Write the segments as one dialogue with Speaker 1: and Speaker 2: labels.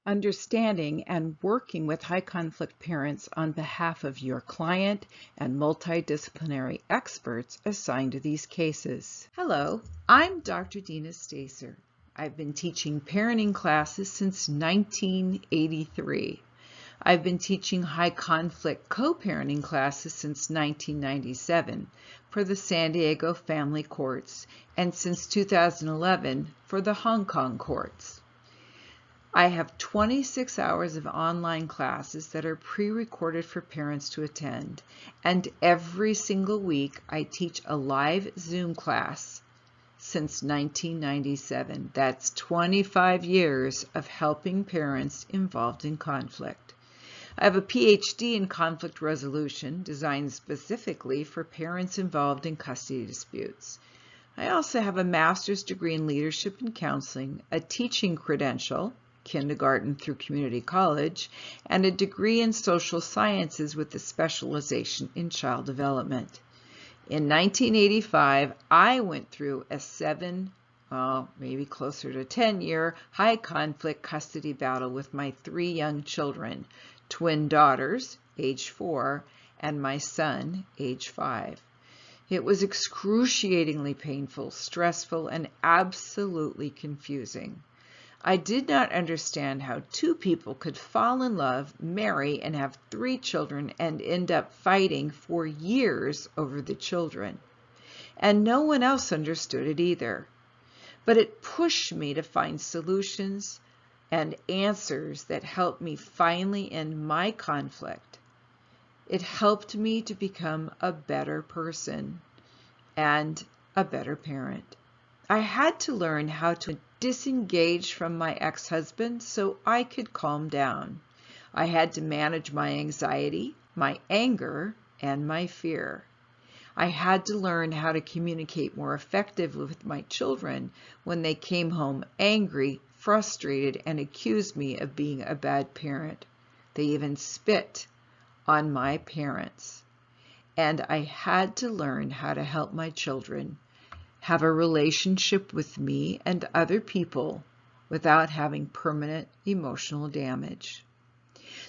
Speaker 1: Understanding and working with high conflict parents on behalf of your client and multidisciplinary experts assigned to these cases. Hello, I'm Dr. Deena Stacer. I've been teaching parenting classes since 1983. I've been teaching high conflict co-parenting classes since 1997 for the San Diego family courts and since 2011 for the Hong Kong courts. I have 26 hours of online classes that are pre-recorded for parents to attend, and every single week I teach a live Zoom class since 1997. That's 25 years of helping parents involved in conflict. I have a PhD in conflict resolution designed specifically for parents involved in custody disputes. I also have a master's degree in leadership and counseling, a teaching credential, kindergarten through community college, and a degree in social sciences with a specialization in child development. In 1985, I went through a maybe closer to 10-year high conflict custody battle with my 3 young children, twin daughters, age 4, and my son, age 5. It was excruciatingly painful, stressful, and absolutely confusing. I did not understand how 2 people could fall in love, marry, and have 3 children and end up fighting for years over the children. And no one else understood it either. But it pushed me to find solutions and answers that helped me finally end my conflict. It helped me to become a better person and a better parent. I had to learn how to disengage from my ex-husband so I could calm down. I had to manage my anxiety, my anger, and my fear. I had to learn how to communicate more effectively with my children when they came home angry, frustrated, and accused me of being a bad parent. They even spit on my parents. And I had to learn how to help my children have a relationship with me and other people without having permanent emotional damage.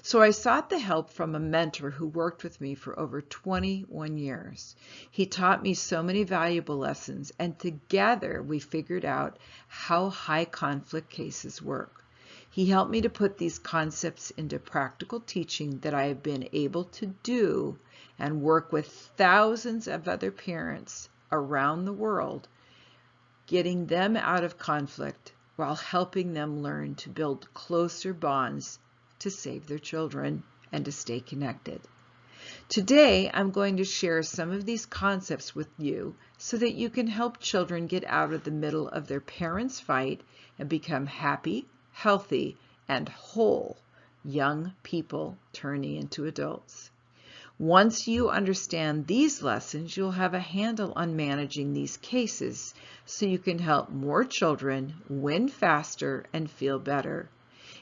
Speaker 1: So I sought the help from a mentor who worked with me for over 21 years. He taught me so many valuable lessons, and together we figured out how high conflict cases work. He helped me to put these concepts into practical teaching that I have been able to do and work with thousands of other parents around the world, getting them out of conflict while helping them learn to build closer bonds to save their children and to stay connected. Today, I'm going to share some of these concepts with you so that you can help children get out of the middle of their parents' fight and become happy, healthy, and whole young people turning into adults. Once you understand these lessons, you'll have a handle on managing these cases so you can help more children win faster and feel better.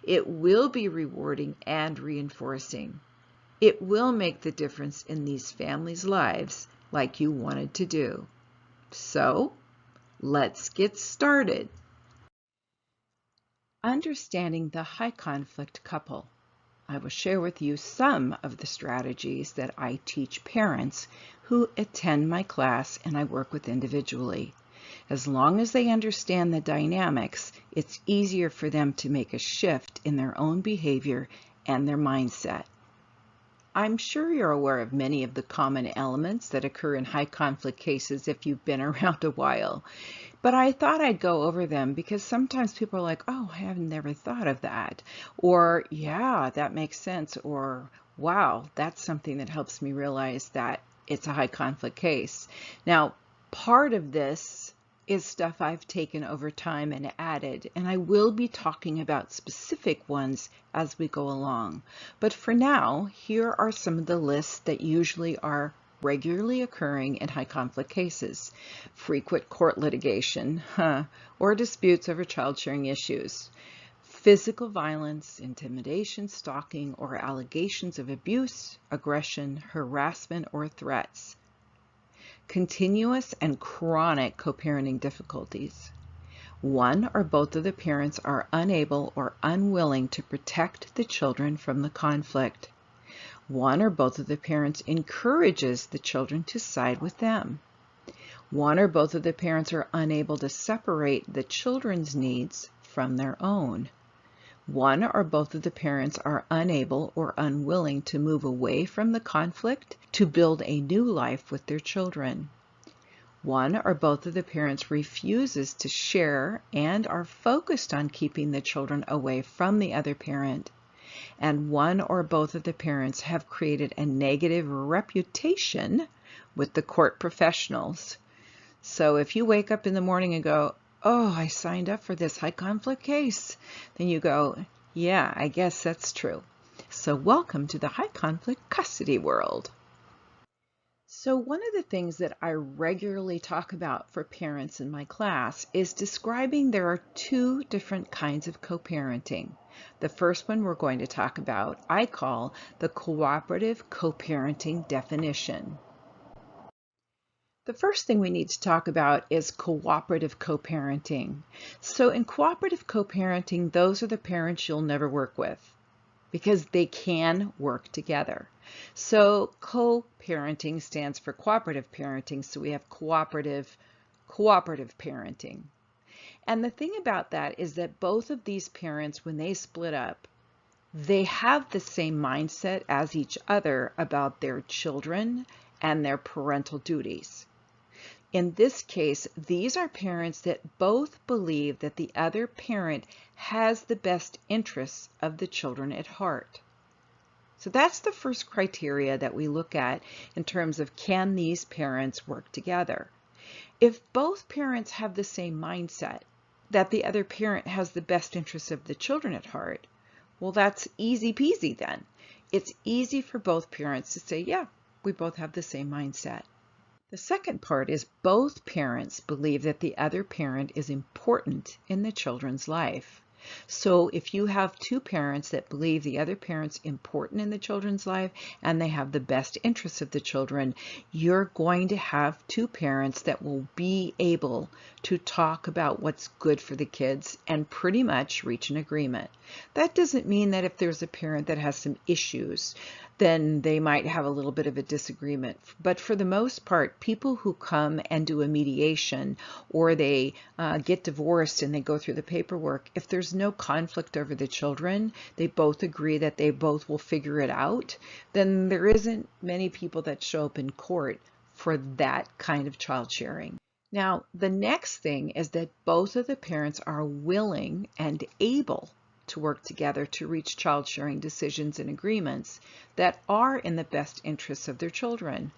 Speaker 1: It will be rewarding and reinforcing. It will make the difference in these families' lives like you wanted to do. So, let's get started. Understanding the high conflict couple. I will share with you some of the strategies that I teach parents who attend my class and I work with individually. As long as they understand the dynamics, it's easier for them to make a shift in their own behavior and their mindset. I'm sure you're aware of many of the common elements that occur in high conflict cases if you've been around a while, but I thought I'd go over them because sometimes people are like, oh, I have never thought of that, or yeah, that makes sense, or wow, that's something that helps me realize that it's a high conflict case. Now, part of this is stuff I've taken over time and added, and I will be talking about specific ones as we go along. But for now, here are some of the lists that usually are regularly occurring in high conflict cases. Frequent court litigation, or disputes over child sharing issues. Physical violence, intimidation, stalking, or allegations of abuse, aggression, harassment, or threats. Continuous and chronic co-parenting difficulties. One or both of the parents are unable or unwilling to protect the children from the conflict. One or both of the parents encourages the children to side with them. One or both of the parents are unable to separate the children's needs from their own. One or both of the parents are unable or unwilling to move away from the conflict to build a new life with their children. One or both of the parents refuses to share and are focused on keeping the children away from the other parent. And one or both of the parents have created a negative reputation with the court professionals. So if you wake up in the morning and go, "Oh, I signed up for this high conflict case," then you go, "Yeah, I guess that's true." So welcome to the high conflict custody world. So one of the things that I regularly talk about for parents in my class is describing there are two different kinds of co-parenting. The first one we're going to talk about, I call the cooperative co-parenting definition. The first thing we need to talk about is cooperative co-parenting. So in cooperative co-parenting, those are the parents you'll never work with because they can work together. So co-parenting stands for cooperative parenting, so we have cooperative parenting. And the thing about that is that both of these parents, when they split up, they have the same mindset as each other about their children and their parental duties. In this case, these are parents that both believe that the other parent has the best interests of the children at heart. So that's the first criteria that we look at in terms of can these parents work together. If both parents have the same mindset, that the other parent has the best interests of the children at heart, well, that's easy peasy then. It's easy for both parents to say, yeah, we both have the same mindset. The second part is both parents believe that the other parent is important in the children's life. So if you have two parents that believe the other parent's important in the children's life and they have the best interests of the children, you're going to have two parents that will be able to talk about what's good for the kids and pretty much reach an agreement. That doesn't mean that if there's a parent that has some issues, then they might have a little bit of a disagreement. But for the most part, people who come and do a mediation or they get divorced and they go through the paperwork, if there's no conflict over the children, they both agree that they both will figure it out, then there isn't many people that show up in court for that kind of child sharing. Now, the next thing is that both of the parents are willing and able to work together to reach child sharing decisions and agreements that are in the best interests of their children.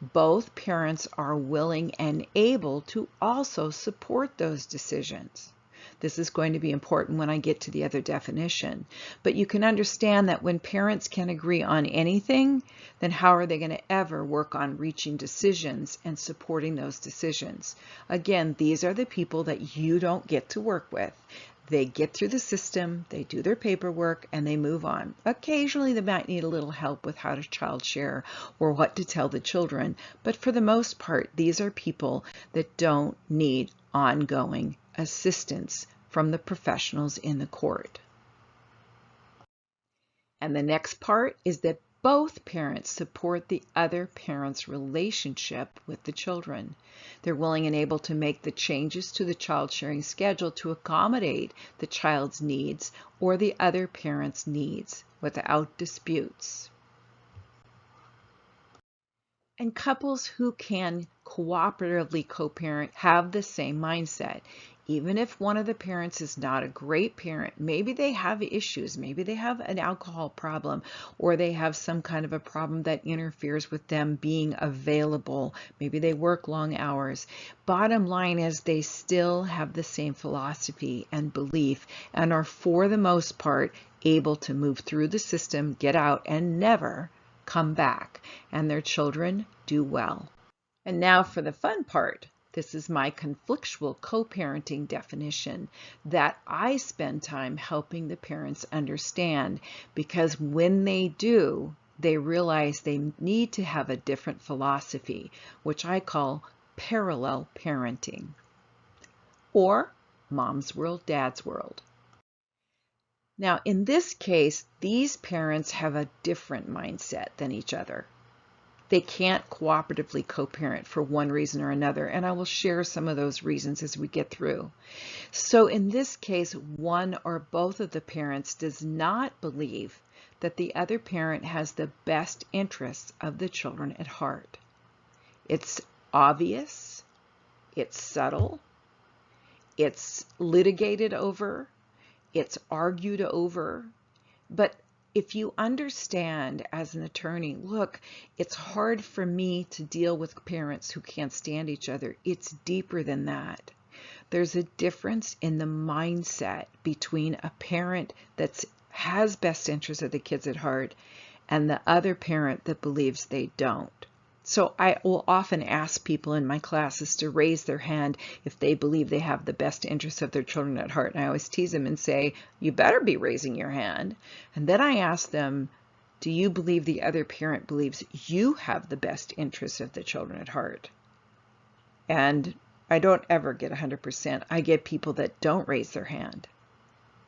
Speaker 1: Both parents are willing and able to also support those decisions. This is going to be important when I get to the other definition. But you can understand that when parents can agree on anything, then how are they going to ever work on reaching decisions and supporting those decisions? Again, these are the people that you don't get to work with. They get through the system, they do their paperwork, and they move on. Occasionally, they might need a little help with how to child share or what to tell the children, but for the most part, these are people that don't need ongoing assistance from the professionals in the court. And the next part is that both parents support the other parent's relationship with the children. They're willing and able to make the changes to the child sharing schedule to accommodate the child's needs or the other parent's needs without disputes. And couples who can cooperatively co-parent have the same mindset. Even if one of the parents is not a great parent, maybe they have issues, maybe they have an alcohol problem, or they have some kind of a problem that interferes with them being available. Maybe they work long hours. Bottom line is they still have the same philosophy and belief and are, for the most part, able to move through the system, get out, and never come back, and their children do well. And now for the fun part. This is my conflictual co-parenting definition that I spend time helping the parents understand, because when they do, they realize they need to have a different philosophy, which I call parallel parenting. Or mom's world, dad's world. Now, in this case, these parents have a different mindset than each other. They can't cooperatively co-parent for one reason or another, and I will share some of those reasons as we get through. So in this case, one or both of the parents does not believe that the other parent has the best interests of the children at heart. It's obvious, it's subtle, it's litigated over, it's argued over, but if you understand as an attorney, look, it's hard for me to deal with parents who can't stand each other. It's deeper than that. There's a difference in the mindset between a parent that has best interests of the kids at heart and the other parent that believes they don't. So I will often ask people in my classes to raise their hand if they believe they have the best interests of their children at heart. And I always tease them and say, you better be raising your hand. And then I ask them, do you believe the other parent believes you have the best interests of the children at heart? And I don't ever get 100%. I get people that don't raise their hand.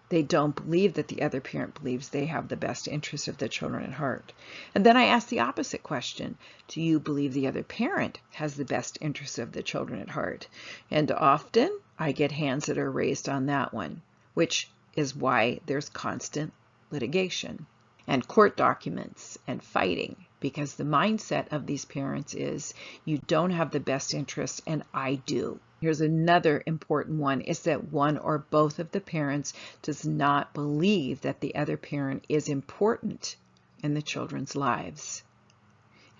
Speaker 1: They don't believe that the other parent believes they have the best interest of the children at heart. And then I ask the opposite question. Do you believe the other parent has the best interest of the children at heart? And often I get hands that are raised on that one, which is why there's constant litigation and court documents and fighting, because the mindset of these parents is you don't have the best interest and I do. Here's another important one, is that one or both of the parents does not believe that the other parent is important in the children's lives.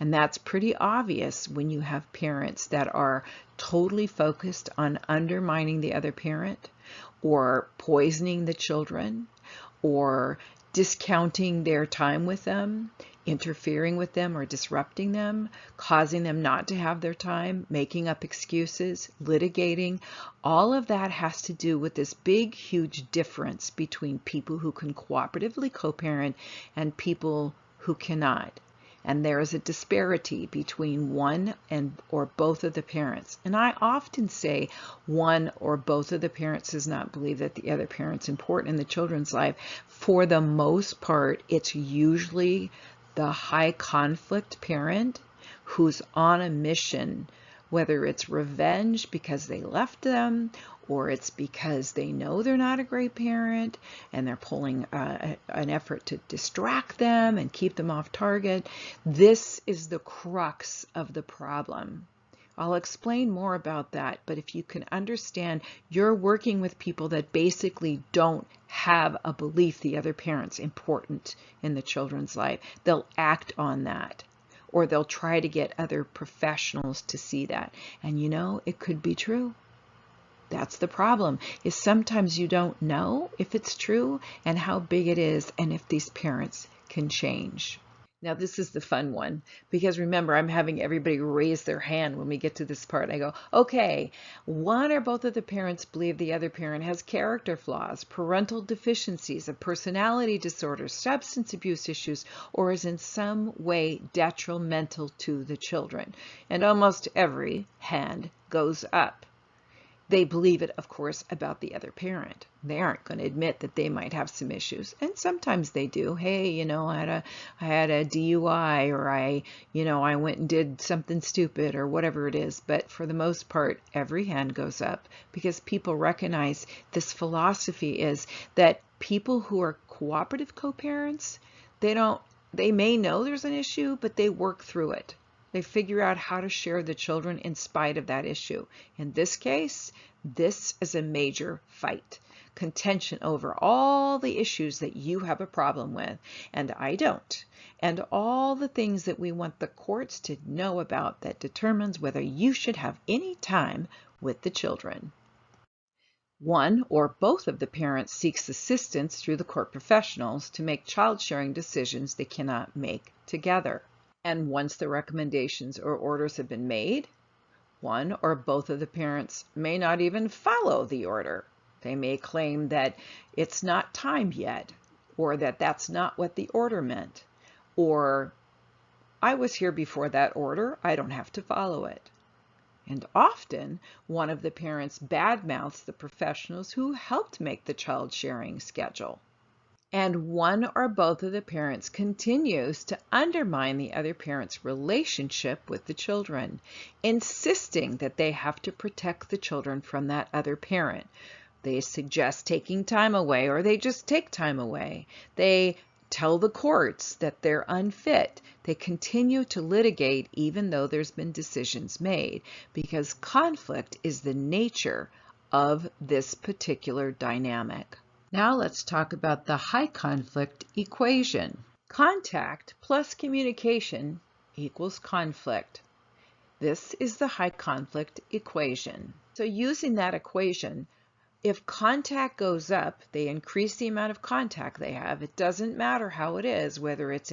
Speaker 1: And that's pretty obvious when you have parents that are totally focused on undermining the other parent or poisoning the children or discounting their time with them, interfering with them or disrupting them, causing them not to have their time, making up excuses, litigating. All of that has to do with this big, huge difference between people who can cooperatively co-parent and people who cannot. And there is a disparity between one or both of the parents. And I often say one or both of the parents does not believe that the other parent's important in the children's life. For the most part, it's usually the high conflict parent who's on a mission, whether it's revenge because they left them or it's because they know they're not a great parent and they're pulling an effort to distract them and keep them off target. This is the crux of the problem. I'll explain more about that, but if you can understand, you're working with people that basically don't have a belief the other parent's important in the children's life. They'll act on that, or they'll try to get other professionals to see that. And you know, it could be true. That's the problem, is sometimes you don't know if it's true and how big it is and if these parents can change. Now this is the fun one, because remember, I'm having everybody raise their hand when we get to this part. I go, okay, one or both of the parents believe the other parent has character flaws, parental deficiencies, a personality disorder, substance abuse issues, or is in some way detrimental to the children. And almost every hand goes up. They believe it, of course, about the other parent. They aren't going to admit that they might have some issues. And sometimes they do. Hey, you know, I had a DUI, or I went and did something stupid, or whatever it is. But for the most part, every hand goes up, because people recognize this philosophy is that people who are cooperative co-parents, they may know there's an issue, but they work through it. They figure out how to share the children in spite of that issue. In this case, this is a major fight. Contention over all the issues that you have a problem with and I don't. And all the things that we want the courts to know about that determines whether you should have any time with the children. One or both of the parents seeks assistance through the court professionals to make child sharing decisions they cannot make together. And once the recommendations or orders have been made, one or both of the parents may not even follow the order. They may claim that it's not time yet, or that that's not what the order meant, or I was here before that order, I don't have to follow it. And often, one of the parents badmouths the professionals who helped make the child sharing schedule. And one or both of the parents continues to undermine the other parent's relationship with the children, insisting that they have to protect the children from that other parent. They suggest taking time away, or they just take time away. They tell the courts that they're unfit. They continue to litigate even though there's been decisions made, because conflict is the nature of this particular dynamic. Now let's talk about the high conflict equation. Contact plus communication equals conflict. This is the high conflict equation. So using that equation, if contact goes up, they increase the amount of contact they have. It doesn't matter how it is, whether it's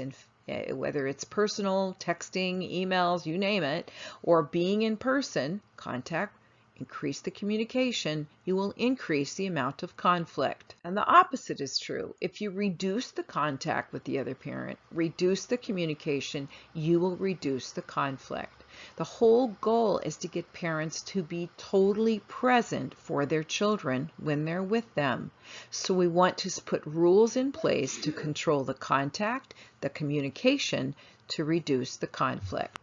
Speaker 1: personal, texting, emails, you name it, or being in person, contact, increase the communication, you will increase the amount of conflict. And the opposite is true. If you reduce the contact with the other parent, reduce the communication, you will reduce the conflict. The whole goal is to get parents to be totally present for their children when they're with them. So we want to put rules in place to control the contact, the communication, to reduce the conflict.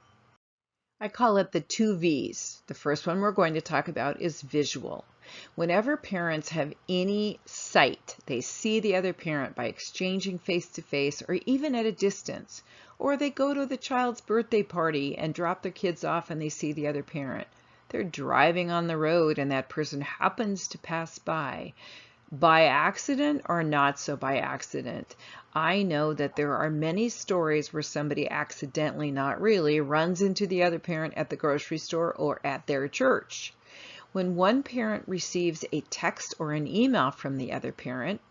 Speaker 1: I call it the 2 V's. The first one we're going to talk about is visual. Whenever parents have any sight, they see the other parent by exchanging face-to-face or even at a distance, or they go to the child's birthday party and drop their kids off and they see the other parent. They're driving on the road and that person happens to pass by accident or not so by accident. I know that there are many stories where somebody accidentally, not really, runs into the other parent at the grocery store or at their church. When one parent receives a text or an email from the other parent,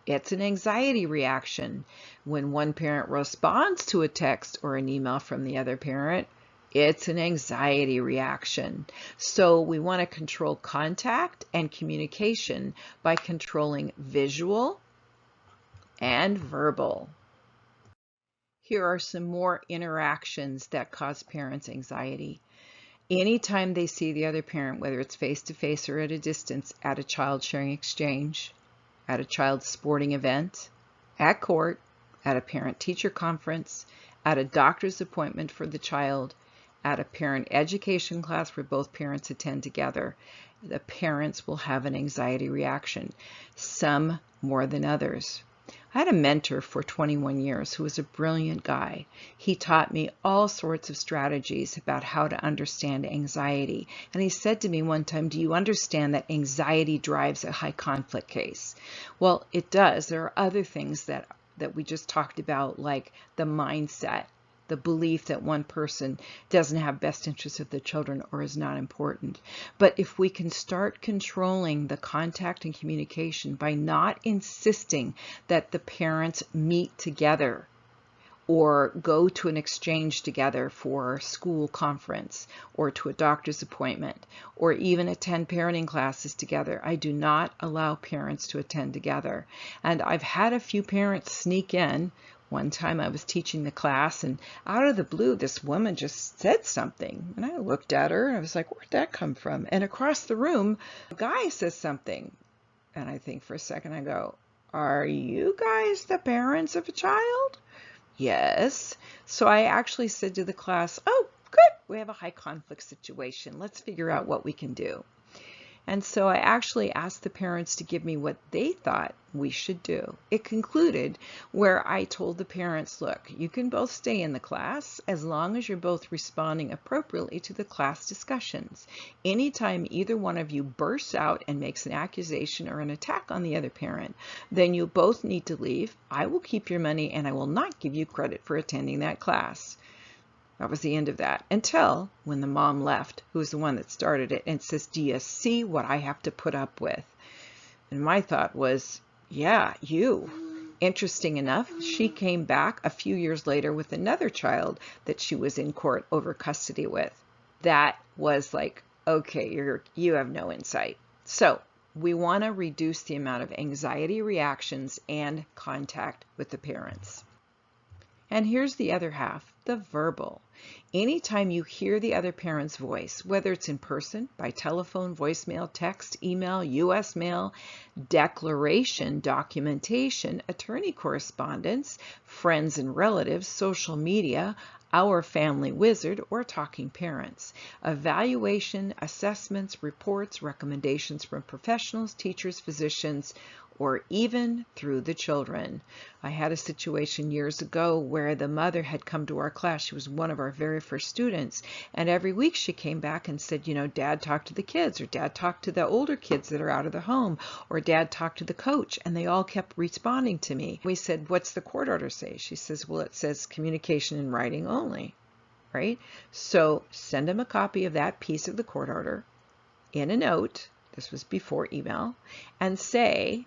Speaker 1: it's an anxiety reaction. When one parent responds to a text or an email from the other parent, it's an anxiety reaction. So we want to control contact and communication by controlling visual and verbal. Here are some more interactions that cause parents anxiety. Anytime they see the other parent, whether it's face-to-face or at a distance, at a child sharing exchange, at a child's sporting event, at court, at a parent-teacher conference, at a doctor's appointment for the child, at a parent education class where both parents attend together, the parents will have an anxiety reaction, some more than others. I had a mentor for 21 years who was a brilliant guy. He taught me all sorts of strategies about how to understand anxiety. And he said to me one time, do you understand that anxiety drives a high conflict case? Well, it does. There are other things that we just talked about, like the mindset, the belief that one person doesn't have best interests of the children or is not important. But if we can start controlling the contact and communication by not insisting that the parents meet together or go to an exchange together for school conference or to a doctor's appointment or even attend parenting classes together, I do not allow parents to attend together. And I've had a few parents sneak in. One time I was teaching the class and out of the blue, this woman just said something. And I looked at her and I was like, where'd that come from? And across the room, a guy says something. And I think for a second, I go, are you guys the parents of a child? Yes. So I actually said to the class, oh, good. We have a high conflict situation. Let's figure out what we can do. And so I actually asked the parents to give me what they thought we should do. It concluded where I told the parents, look, you can both stay in the class as long as you're both responding appropriately to the class discussions. Anytime either one of you bursts out and makes an accusation or an attack on the other parent, then you both need to leave. I will keep your money and I will not give you credit for attending that class. That was the end of that, until when the mom left, who was the one that started it, and says, do you see what I have to put up with? And my thought was, yeah, you. Interesting enough, she came back a few years later with another child that she was in court over custody with. That was like, okay, you have no insight. So we want to reduce the amount of anxiety reactions and contact with the parents. And here's the other half, the verbal. Anytime you hear the other parent's voice, whether it's in person, by telephone, voicemail, text, email, US mail, declaration, documentation, attorney correspondence, friends and relatives, social media, our family wizard, or talking parents, evaluation, assessments, reports, recommendations from professionals, teachers, physicians, or even through the children. I had a situation years ago where the mother had come to our class. She was one of our very first students, and every week she came back and said, you know, Dad talked to the kids, or Dad talked to the older kids that are out of the home, or Dad talked to the coach, and they all kept responding to me. We said, what's the court order say? She says, well, it says communication in writing only, right? So send them a copy of that piece of the court order in a note, this was before email, and say,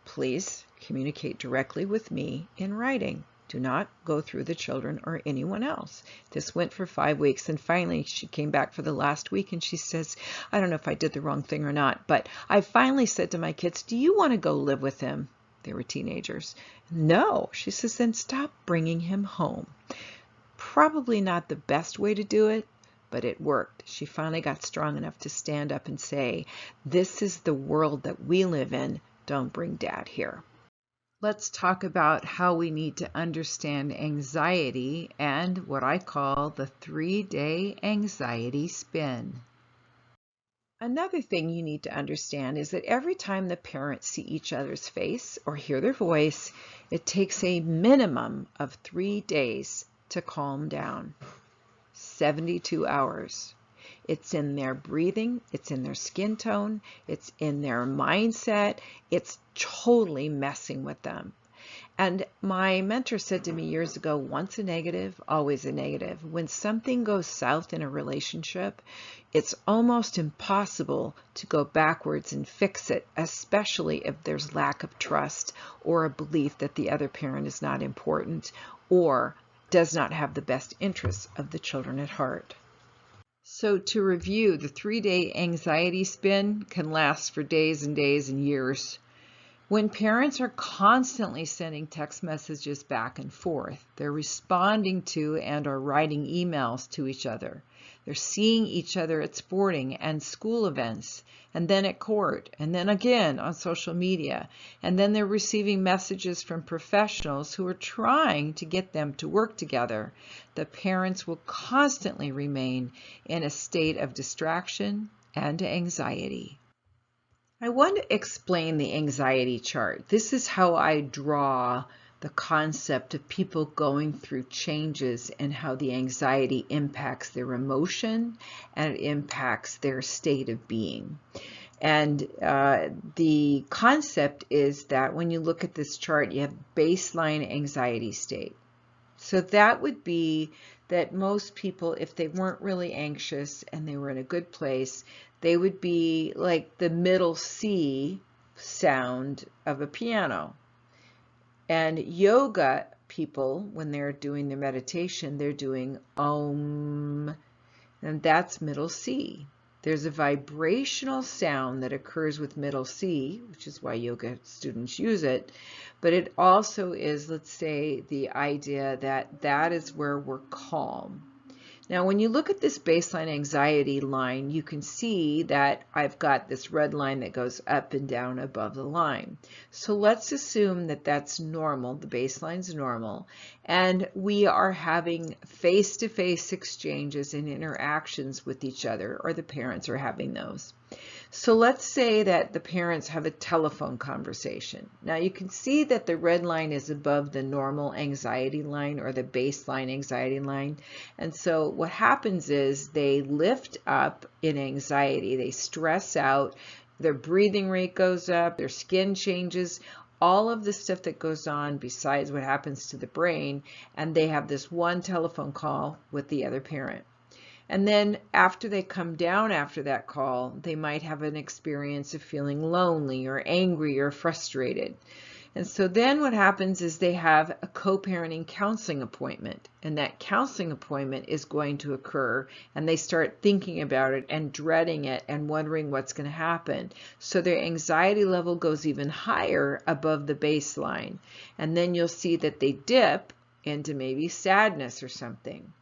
Speaker 1: please communicate directly with me in writing. Do not go through the children or anyone else. This went for 5 weeks, and finally she came back for the last week and she says, I don't know if I did the wrong thing or not, but I finally said to my kids, do you want to go live with him? They were teenagers. No. She says, then stop bringing him home. Probably not the best way to do it, but it worked. She finally got strong enough to stand up and say, this is the world that we live in. Don't bring Dad here. Let's talk about how we need to understand anxiety and what I call the 3-day anxiety spin. Another thing you need to understand is that every time the parents see each other's face or hear their voice, it takes a minimum of 3 days to calm down. 72 hours. It's in their breathing, it's in their skin tone, it's in their mindset, it's totally messing with them. And my mentor said to me years ago, once a negative, always a negative. When something goes south in a relationship, it's almost impossible to go backwards and fix it, especially if there's lack of trust or a belief that the other parent is not important or does not have the best interests of the children at heart. So to review, the 3-day anxiety spin can last for days and days and years. When parents are constantly sending text messages back and forth, they're responding to and are writing emails to each other. They're seeing each other at sporting and school events, and then at court, and then again on social media. And then they're receiving messages from professionals who are trying to get them to work together. The parents will constantly remain in a state of distraction and anxiety. I want to explain the anxiety chart. This is how I draw the concept of people going through changes and how the anxiety impacts their emotion and it impacts their state of being. And the concept is that when you look at this chart, you have baseline anxiety state. So that would be that most people, if they weren't really anxious and they were in a good place, they would be like the middle C sound of a piano. And yoga people, when they're doing their meditation, they're doing Om, and that's middle C. There's a vibrational sound that occurs with middle C, which is why yoga students use it, but it also is, let's say, the idea that that is where we're calm. Now, when you look at this baseline anxiety line, you can see that I've got this red line that goes up and down above the line. So let's assume that that's normal, the baseline's normal, and we are having face-to-face exchanges and interactions with each other, or the parents are having those. So let's say that the parents have a telephone conversation. Now you can see that the red line is above the normal anxiety line or the baseline anxiety line. And so what happens is they lift up in anxiety, they stress out, their breathing rate goes up, their skin changes, all of the stuff that goes on besides what happens to the brain, and they have this one telephone call with the other parent. And then after they come down after that call, they might have an experience of feeling lonely or angry or frustrated. And so then what happens is they have a co-parenting counseling appointment, and that counseling appointment is going to occur, and they start thinking about it and dreading it and wondering what's going to happen. So their anxiety level goes even higher above the baseline. And then you'll see that they dip into maybe sadness or something.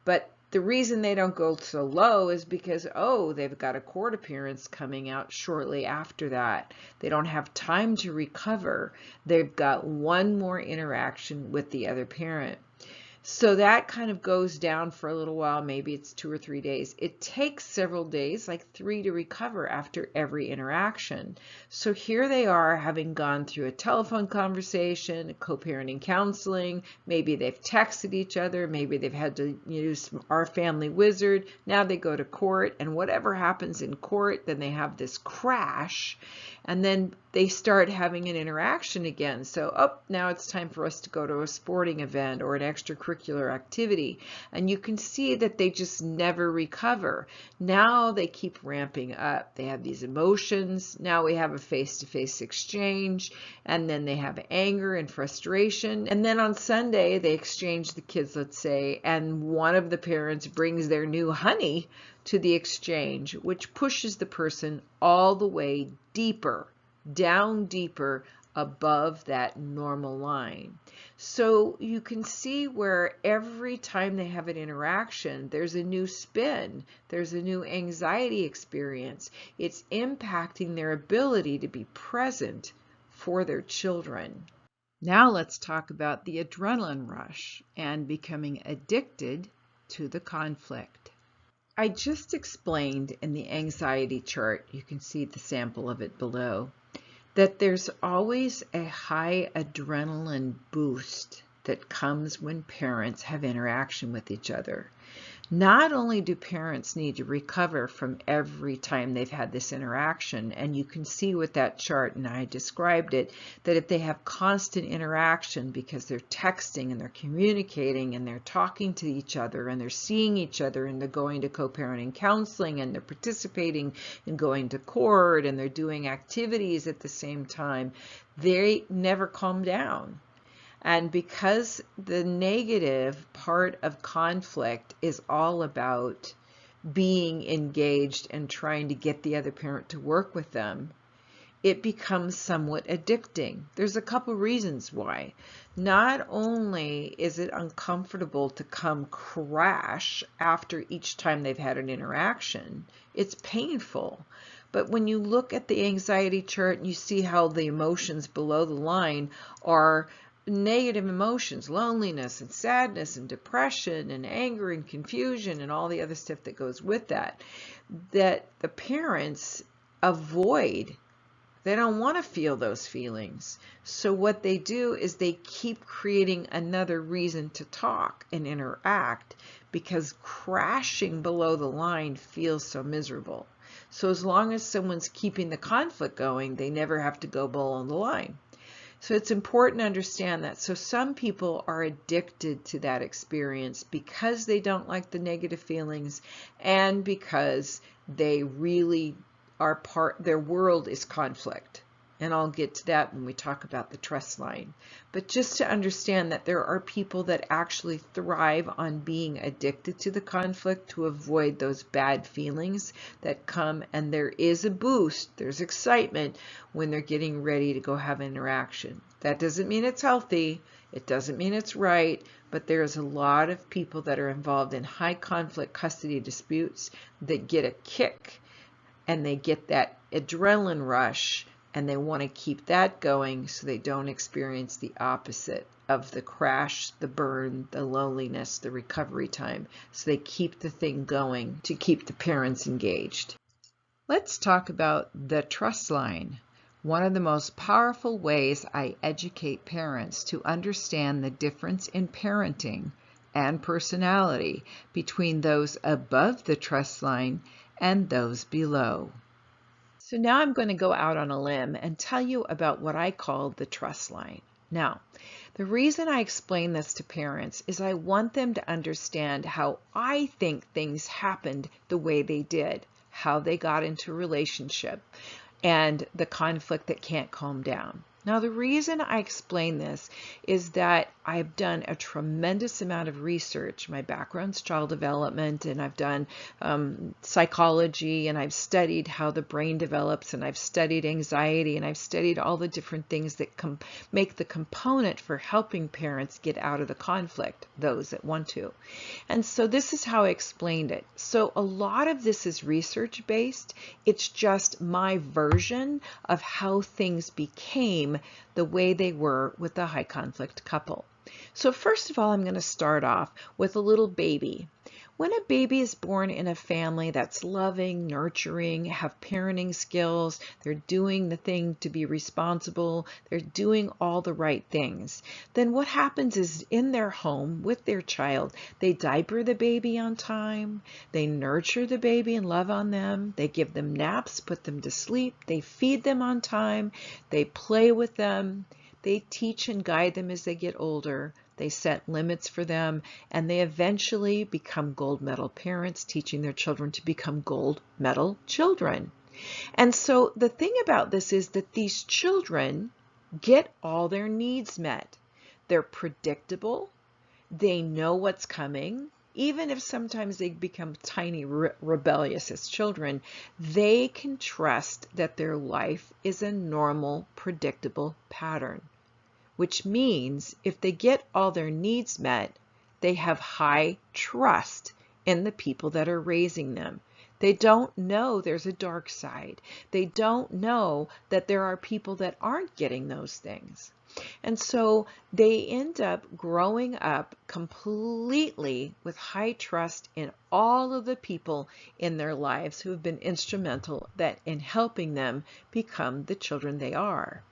Speaker 1: But the reason they don't go so low is because, oh, they've got a court appearance coming out shortly after that. They don't have time to recover. They've got one more interaction with the other parent. So that kind of goes down for a little while. Maybe it's 2 or 3 days. It takes several days, like 3, to recover after every interaction. So here they are, having gone through a telephone conversation, co-parenting counseling. Maybe they've texted each other. Maybe they've had to use Our Family Wizard. Now they go to court, and whatever happens in court, then they have this crash, and then they start having an interaction again. So, oh, now it's time for us to go to a sporting event or an extracurricular activity. And you can see that they just never recover. Now they keep ramping up. They have these emotions. Now we have a face-to-face exchange, and then they have anger and frustration. And then on Sunday, they exchange the kids, let's say, and one of the parents brings their new honey to the exchange, which pushes the person all the way deeper, down deeper above that normal line. So you can see where every time they have an interaction, there's a new spin, there's a new anxiety experience. It's impacting their ability to be present for their children. Now let's talk about the adrenaline rush and becoming addicted to the conflict. I just explained in the anxiety chart, you can see the sample of it below, that there's always a high adrenaline boost that comes when parents have interaction with each other. Not only do parents need to recover from every time they've had this interaction, and you can see with that chart, and I described it, that if they have constant interaction because they're texting and they're communicating and they're talking to each other and they're seeing each other and they're going to co-parenting counseling and they're participating in going to court and they're doing activities at the same time, they never calm down. And because the negative part of conflict is all about being engaged and trying to get the other parent to work with them, it becomes somewhat addicting. There's a couple reasons why. Not only is it uncomfortable to come crash after each time they've had an interaction, it's painful. But when you look at the anxiety chart and you see how the emotions below the line are negative emotions, loneliness and sadness and depression and anger and confusion and all the other stuff that goes with that, that the parents avoid. They don't want to feel those feelings. So what they do is they keep creating another reason to talk and interact because crashing below the line feels so miserable. So as long as someone's keeping the conflict going, they never have to go below the line. So it's important to understand that. So some people are addicted to that experience because they don't like the negative feelings and because they really are their world is conflict. And I'll get to that when we talk about the trust line. But just to understand that there are people that actually thrive on being addicted to the conflict to avoid those bad feelings that come, and there is a boost, there's excitement when they're getting ready to go have an interaction. That doesn't mean it's healthy, it doesn't mean it's right, but there's a lot of people that are involved in high conflict custody disputes that get a kick and they get that adrenaline rush. And they want to keep that going so they don't experience the opposite of the crash, the burn, the loneliness, the recovery time. So they keep the thing going to keep the parents engaged. Let's talk about the trust line. One of the most powerful ways I educate parents to understand the difference in parenting and personality between those above the trust line and those below. So now I'm going to go out on a limb and tell you about what I call the trust line. Now, the reason I explain this to parents is I want them to understand how I think things happened the way they did, how they got into a relationship, and the conflict that can't calm down. Now, the reason I explain this is that I've done a tremendous amount of research. My background's child development, and I've done psychology, and I've studied how the brain develops, and I've studied anxiety, and I've studied all the different things that make the component for helping parents get out of the conflict, those that want to. And so this is how I explained it. So a lot of this is research-based. It's just my version of how things became the way they were with the high conflict couple. So first of all, I'm going to start off with a little baby. When a baby is born in a family that's loving, nurturing, have parenting skills, they're doing the thing to be responsible, they're doing all the right things, then what happens is in their home with their child, they diaper the baby on time, they nurture the baby and love on them, they give them naps, put them to sleep, they feed them on time, they play with them, they teach and guide them as they get older. They set limits for them, and they eventually become gold medal parents, teaching their children to become gold medal children. And so the thing about this is that these children get all their needs met. They're predictable. They know what's coming. Even if sometimes they become tiny rebellious as children, they can trust that their life is a normal, predictable pattern. Which means if they get all their needs met, they have high trust in the people that are raising them. They don't know there's a dark side. They don't know that there are people that aren't getting those things. And so they end up growing up completely with high trust in all of the people in their lives who have been instrumental in helping them become the children they are.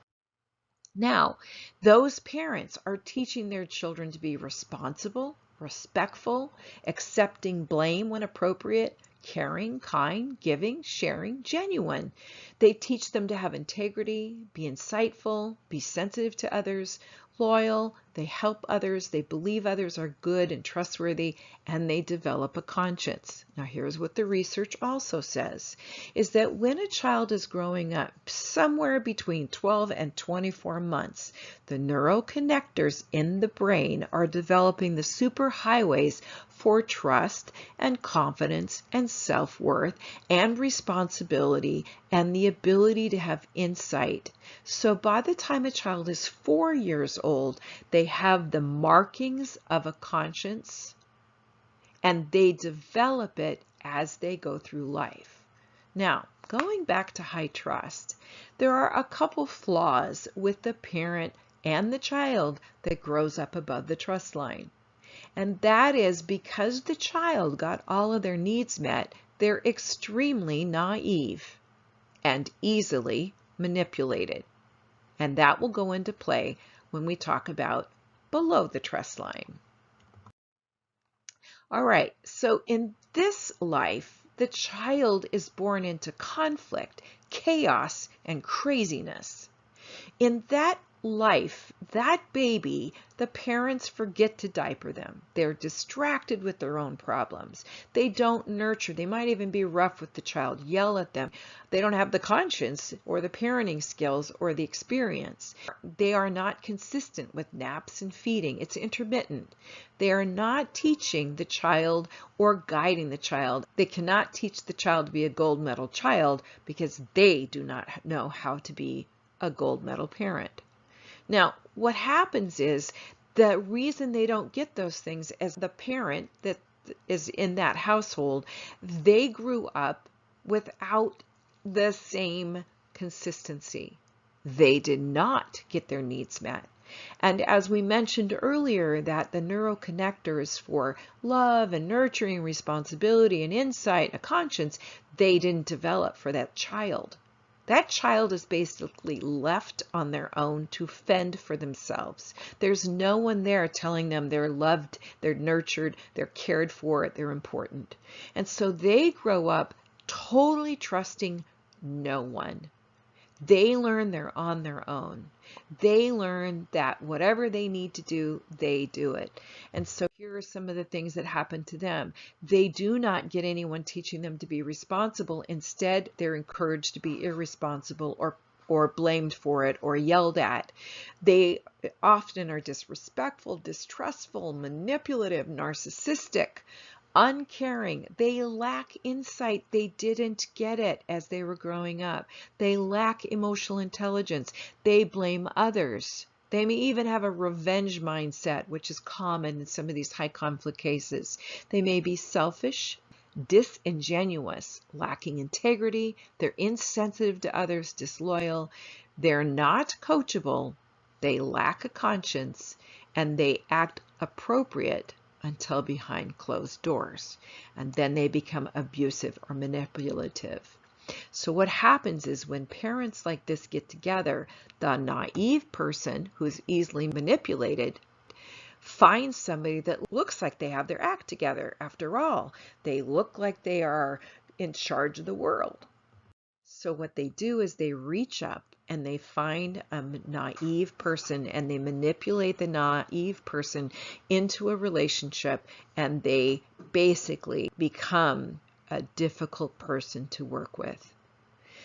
Speaker 1: Now, those parents are teaching their children to be responsible, respectful, accepting blame when appropriate, caring, kind, giving, sharing, genuine. They teach them to have integrity, be insightful, be sensitive to others, loyal, they help others, they believe others are good and trustworthy, and they develop a conscience. Now here's what the research also says, is that when a child is growing up somewhere between 12 and 24 months, the neuroconnectors in the brain are developing the superhighways for trust and confidence and self-worth and responsibility and the ability to have insight. So by the time a child is 4 years old, they have the markings of a conscience and they develop it as they go through life. Now, going back to high trust, there are a couple flaws with the parent and the child that grows up above the trust line. And that is because the child got all of their needs met, they're extremely naive and easily manipulated. And that will go into play when we talk about below the trust line. All right, so in this life, the child is born into conflict, chaos, and craziness. In that life, that baby, the parents forget to diaper them. They're distracted with their own problems. They don't nurture. They might even be rough with the child, yell at them. They don't have the conscience or the parenting skills or the experience. They are not consistent with naps and feeding. It's intermittent. They are not teaching the child or guiding the child. They cannot teach the child to be a gold medal child because they do not know how to be a gold medal parent. Now, what happens is the reason they don't get those things as the parent that is in that household, they grew up without the same consistency. They did not get their needs met. And as we mentioned earlier, that the neuroconnectors for love and nurturing, responsibility and insight, a conscience, they didn't develop for that child. That child is basically left on their own to fend for themselves. There's no one there telling them they're loved, they're nurtured, they're cared for, they're important. And so they grow up totally trusting no one. They learn they're on their own. They learn that whatever they need to do, they do it. And so here are some of the things that happen to them. They do not get anyone teaching them to be responsible. Instead, they're encouraged to be irresponsible or or blamed for it or yelled at. They often are disrespectful, distrustful, manipulative, narcissistic, uncaring. They lack insight. They didn't get it as they were growing up. They lack emotional intelligence. They blame others. They may even have a revenge mindset, which is common in some of these high conflict cases. They may be selfish, disingenuous, lacking integrity. They're insensitive to others, disloyal. They're not coachable. They lack a conscience, and they act appropriate until behind closed doors. And then they become abusive or manipulative. So what happens is when parents like this get together, the naive person who's easily manipulated finds somebody that looks like they have their act together. After all, they look like they are in charge of the world. So what they do is they reach up and they find a naive person and they manipulate the naive person into a relationship, and they basically become a difficult person to work with.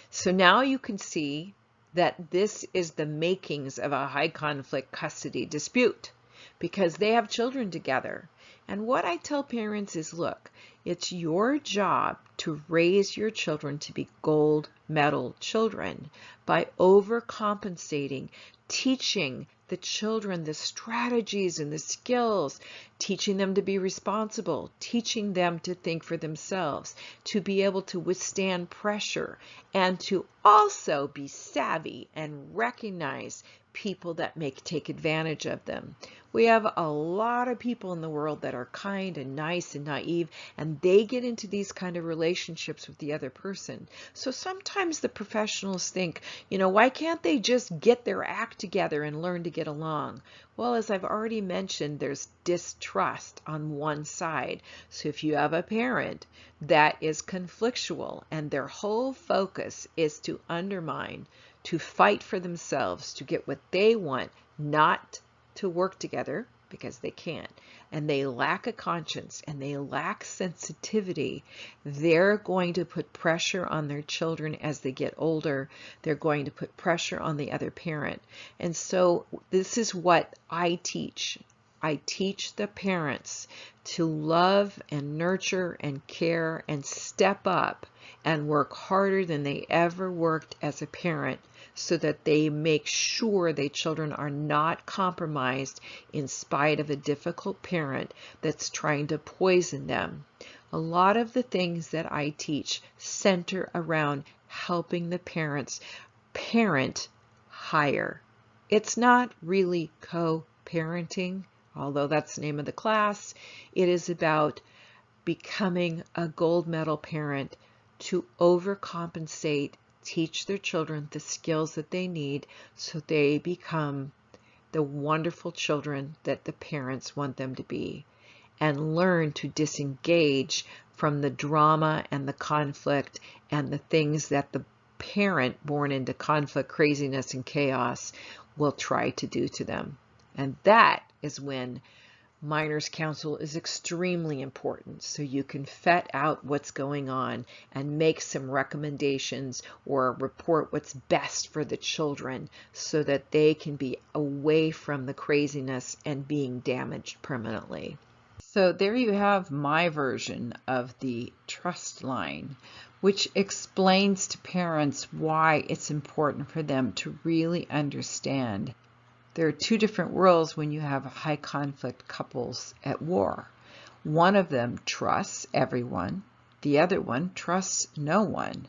Speaker 1: So now you can see that this is the makings of a high conflict custody dispute, because they have children together. And what I tell parents is, look, it's your job to raise your children to be gold medal children by overcompensating, teaching the children the strategies and the skills, teaching them to be responsible, teaching them to think for themselves, to be able to withstand pressure, and to also be savvy and recognize people that may take advantage of them. We have a lot of people in the world that are kind and nice and naive, and they get into these kind of relationships with the other person. So sometimes the professionals think, why can't they just get their act together and learn to get along? Well, as I've already mentioned, there's distrust on one side. So if you have a parent that is conflictual and their whole focus is to undermine, to fight for themselves, to get what they want, not to work together because they can't, and they lack a conscience and they lack sensitivity, they're going to put pressure on their children as they get older. They're going to put pressure on the other parent. And so this is what I teach. I teach the parents to love and nurture and care and step up and work harder than they ever worked as a parent, so that they make sure their children are not compromised in spite of a difficult parent that's trying to poison them. A lot of the things that I teach center around helping the parents parent higher. It's not really co-parenting, although that's the name of the class. It is about becoming a gold medal parent to overcompensate, teach their children the skills that they need so they become the wonderful children that the parents want them to be, and learn to disengage from the drama and the conflict and the things that the parent born into conflict, craziness, and chaos will try to do to them. And that is when minors counsel is extremely important, so you can vet out what's going on and make some recommendations or report what's best for the children so that they can be away from the craziness and being damaged permanently. So there you have my version of the trust line, which explains to parents why it's important for them to really understand. There are two different worlds when you have high conflict couples at war. One of them trusts everyone. The other one trusts no one.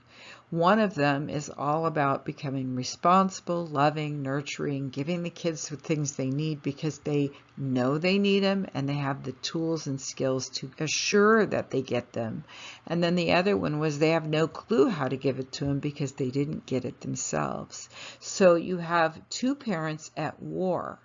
Speaker 1: One of them is all about becoming responsible, loving, nurturing, giving the kids the things they need because they know they need them and they have the tools and skills to assure that they get them. And then the other one was they have no clue how to give it to them because they didn't get it themselves. So you have two parents at war.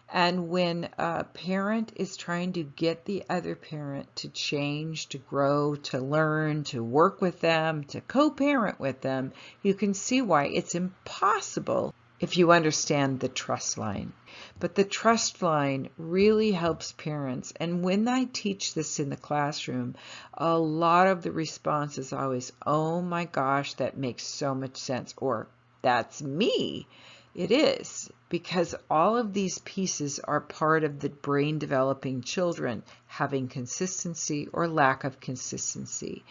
Speaker 1: And when a parent is trying to get the other parent to change, to grow, to learn, to work with them, to co-parent with them, you can see why it's impossible if you understand the trust line. But the trust line really helps parents. And when I teach this in the classroom, a lot of the response is always, oh my gosh, that makes so much sense, or that's me. It is, because all of these pieces are part of the brain developing children having consistency or lack of consistency.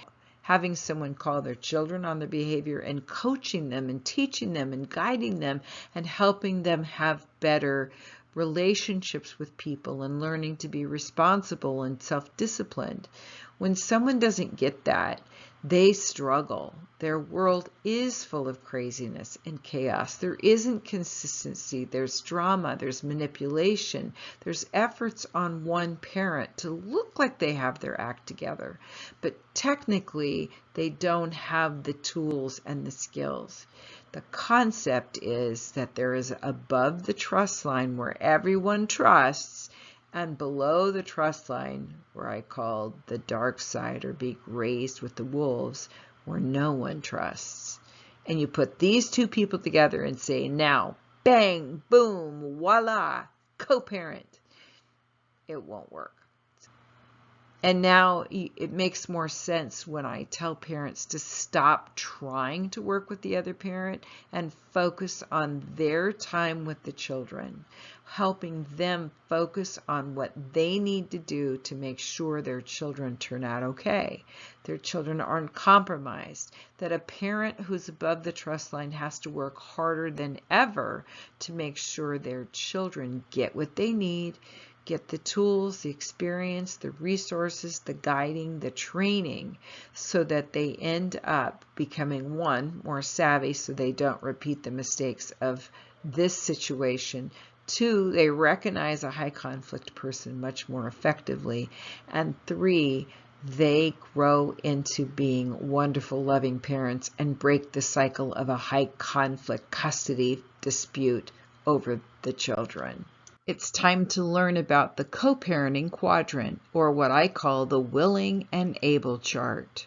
Speaker 1: Having someone call their children on their behavior and coaching them and teaching them and guiding them and helping them have better relationships with people and learning to be responsible and self-disciplined. When someone doesn't get that, they struggle. Their world is full of craziness and chaos. There isn't consistency. There's drama. There's manipulation. There's efforts on one parent to look like they have their act together, but technically they don't have the tools and the skills. The concept is that there is above the trust line where everyone trusts, and below the trust line, where I call the dark side or being raised with the wolves, where no one trusts. And you put these two people together and say, now, bang, boom, voila, co-parent. It won't work. And now it makes more sense when I tell parents to stop trying to work with the other parent and focus on their time with the children, helping them focus on what they need to do to make sure their children turn out okay, their children aren't compromised, that a parent who's above the trust line has to work harder than ever to make sure their children get what they need, get the tools, the experience, the resources, the guiding, the training, so that they end up becoming, one, more savvy so they don't repeat the mistakes of this situation. Two, they recognize a high conflict person much more effectively. And three, they grow into being wonderful, loving parents and break the cycle of a high conflict custody dispute over the children. It's time to learn about the co-parenting quadrant, or what I call the willing and able chart.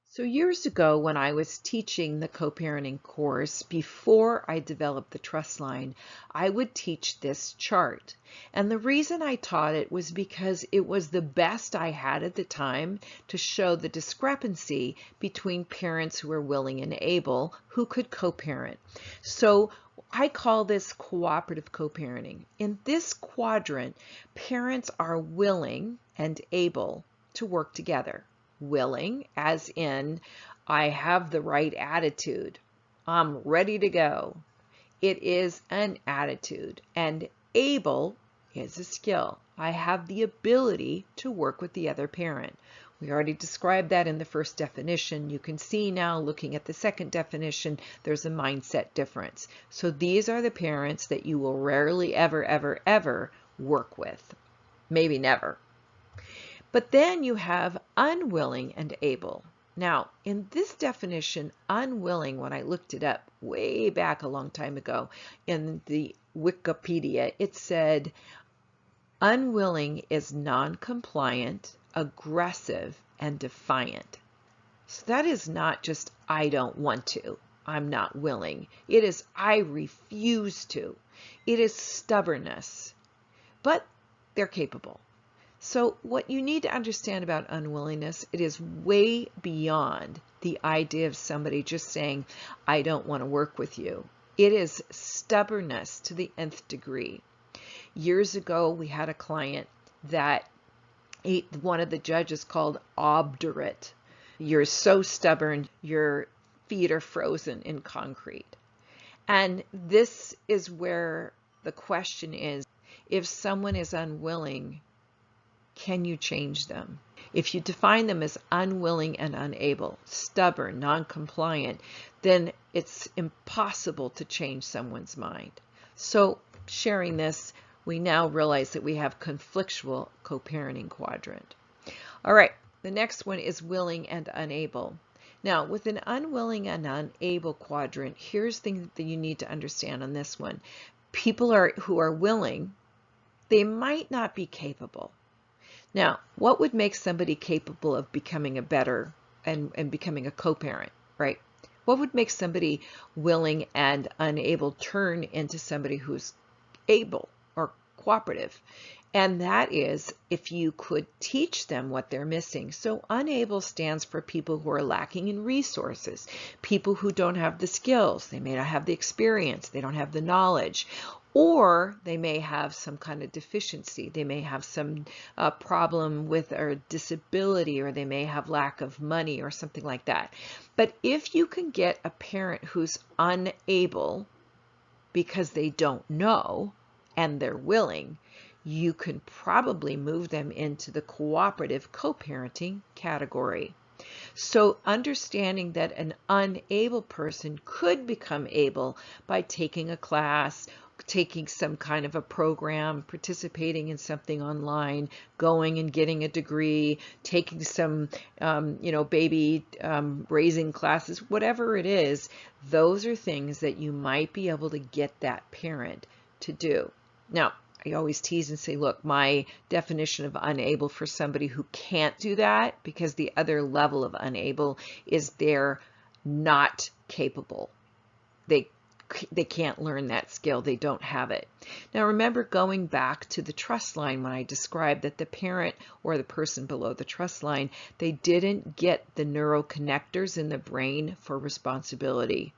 Speaker 1: So years ago, when I was teaching the co-parenting course, before I developed the trust line, I would teach this chart. And the reason I taught it was because it was the best I had at the time to show the discrepancy between parents who are willing and able who could co-parent. So I call this cooperative co-parenting. In this quadrant, parents are willing and able to work together. Willing, as in, I have the right attitude. I'm ready to go. It is an attitude. And able is a skill. I have the ability to work with the other parent. We already described that in the first definition. You can see now, looking at the second definition, there's a mindset difference. So these are the parents that you will rarely, ever work with. Maybe never. But then you have unwilling and able. Now, in this definition, unwilling, when I looked it up way back a long time ago in the Wikipedia, it said unwilling is non-compliant, aggressive, and defiant. So that is not just I don't want to, I'm not willing. It is I refuse to. It is stubbornness. But they're capable. So what you need to understand about unwillingness, it is way beyond the idea of somebody just saying, I don't want to work with you. It is stubbornness to the nth degree. Years ago, we had a client that one of the judges called obdurate. You're so stubborn, your feet are frozen in concrete. And this is where the question is, if someone is unwilling, can you change them? If you define them as unwilling and unable, stubborn, non-compliant, then it's impossible to change someone's mind. So sharing this, we now realize that we have conflictual co-parenting quadrant. All right, the next one is willing and unable. Now, with an unwilling and unable quadrant, here's the thing that you need to understand on this one. People who are willing, they might not be capable. Now, what would make somebody capable of becoming a better and becoming a co-parent, right? What would make somebody willing and unable turn into somebody who's able or cooperative. And that is if you could teach them what they're missing. So unable stands for people who are lacking in resources, people who don't have the skills, they may not have the experience, they don't have the knowledge, or they may have some kind of deficiency. They may have some problem with a disability, or they may have lack of money or something like that. But if you can get a parent who's unable because they don't know and they're willing, you can probably move them into the cooperative co-parenting category. So understanding that an unable person could become able by taking a class, taking some kind of a program, participating in something online, going and getting a degree, taking some, baby raising classes, whatever it is, those are things that you might be able to get that parent to do. Now, I always tease and say, look, my definition of unable for somebody who can't do that, because the other level of unable is they're not capable. They can't learn that skill. They don't have it. Now remember, going back to the trust line, when I described that the parent or the person below the trust line, they didn't get the neuroconnectors in the brain for responsibility.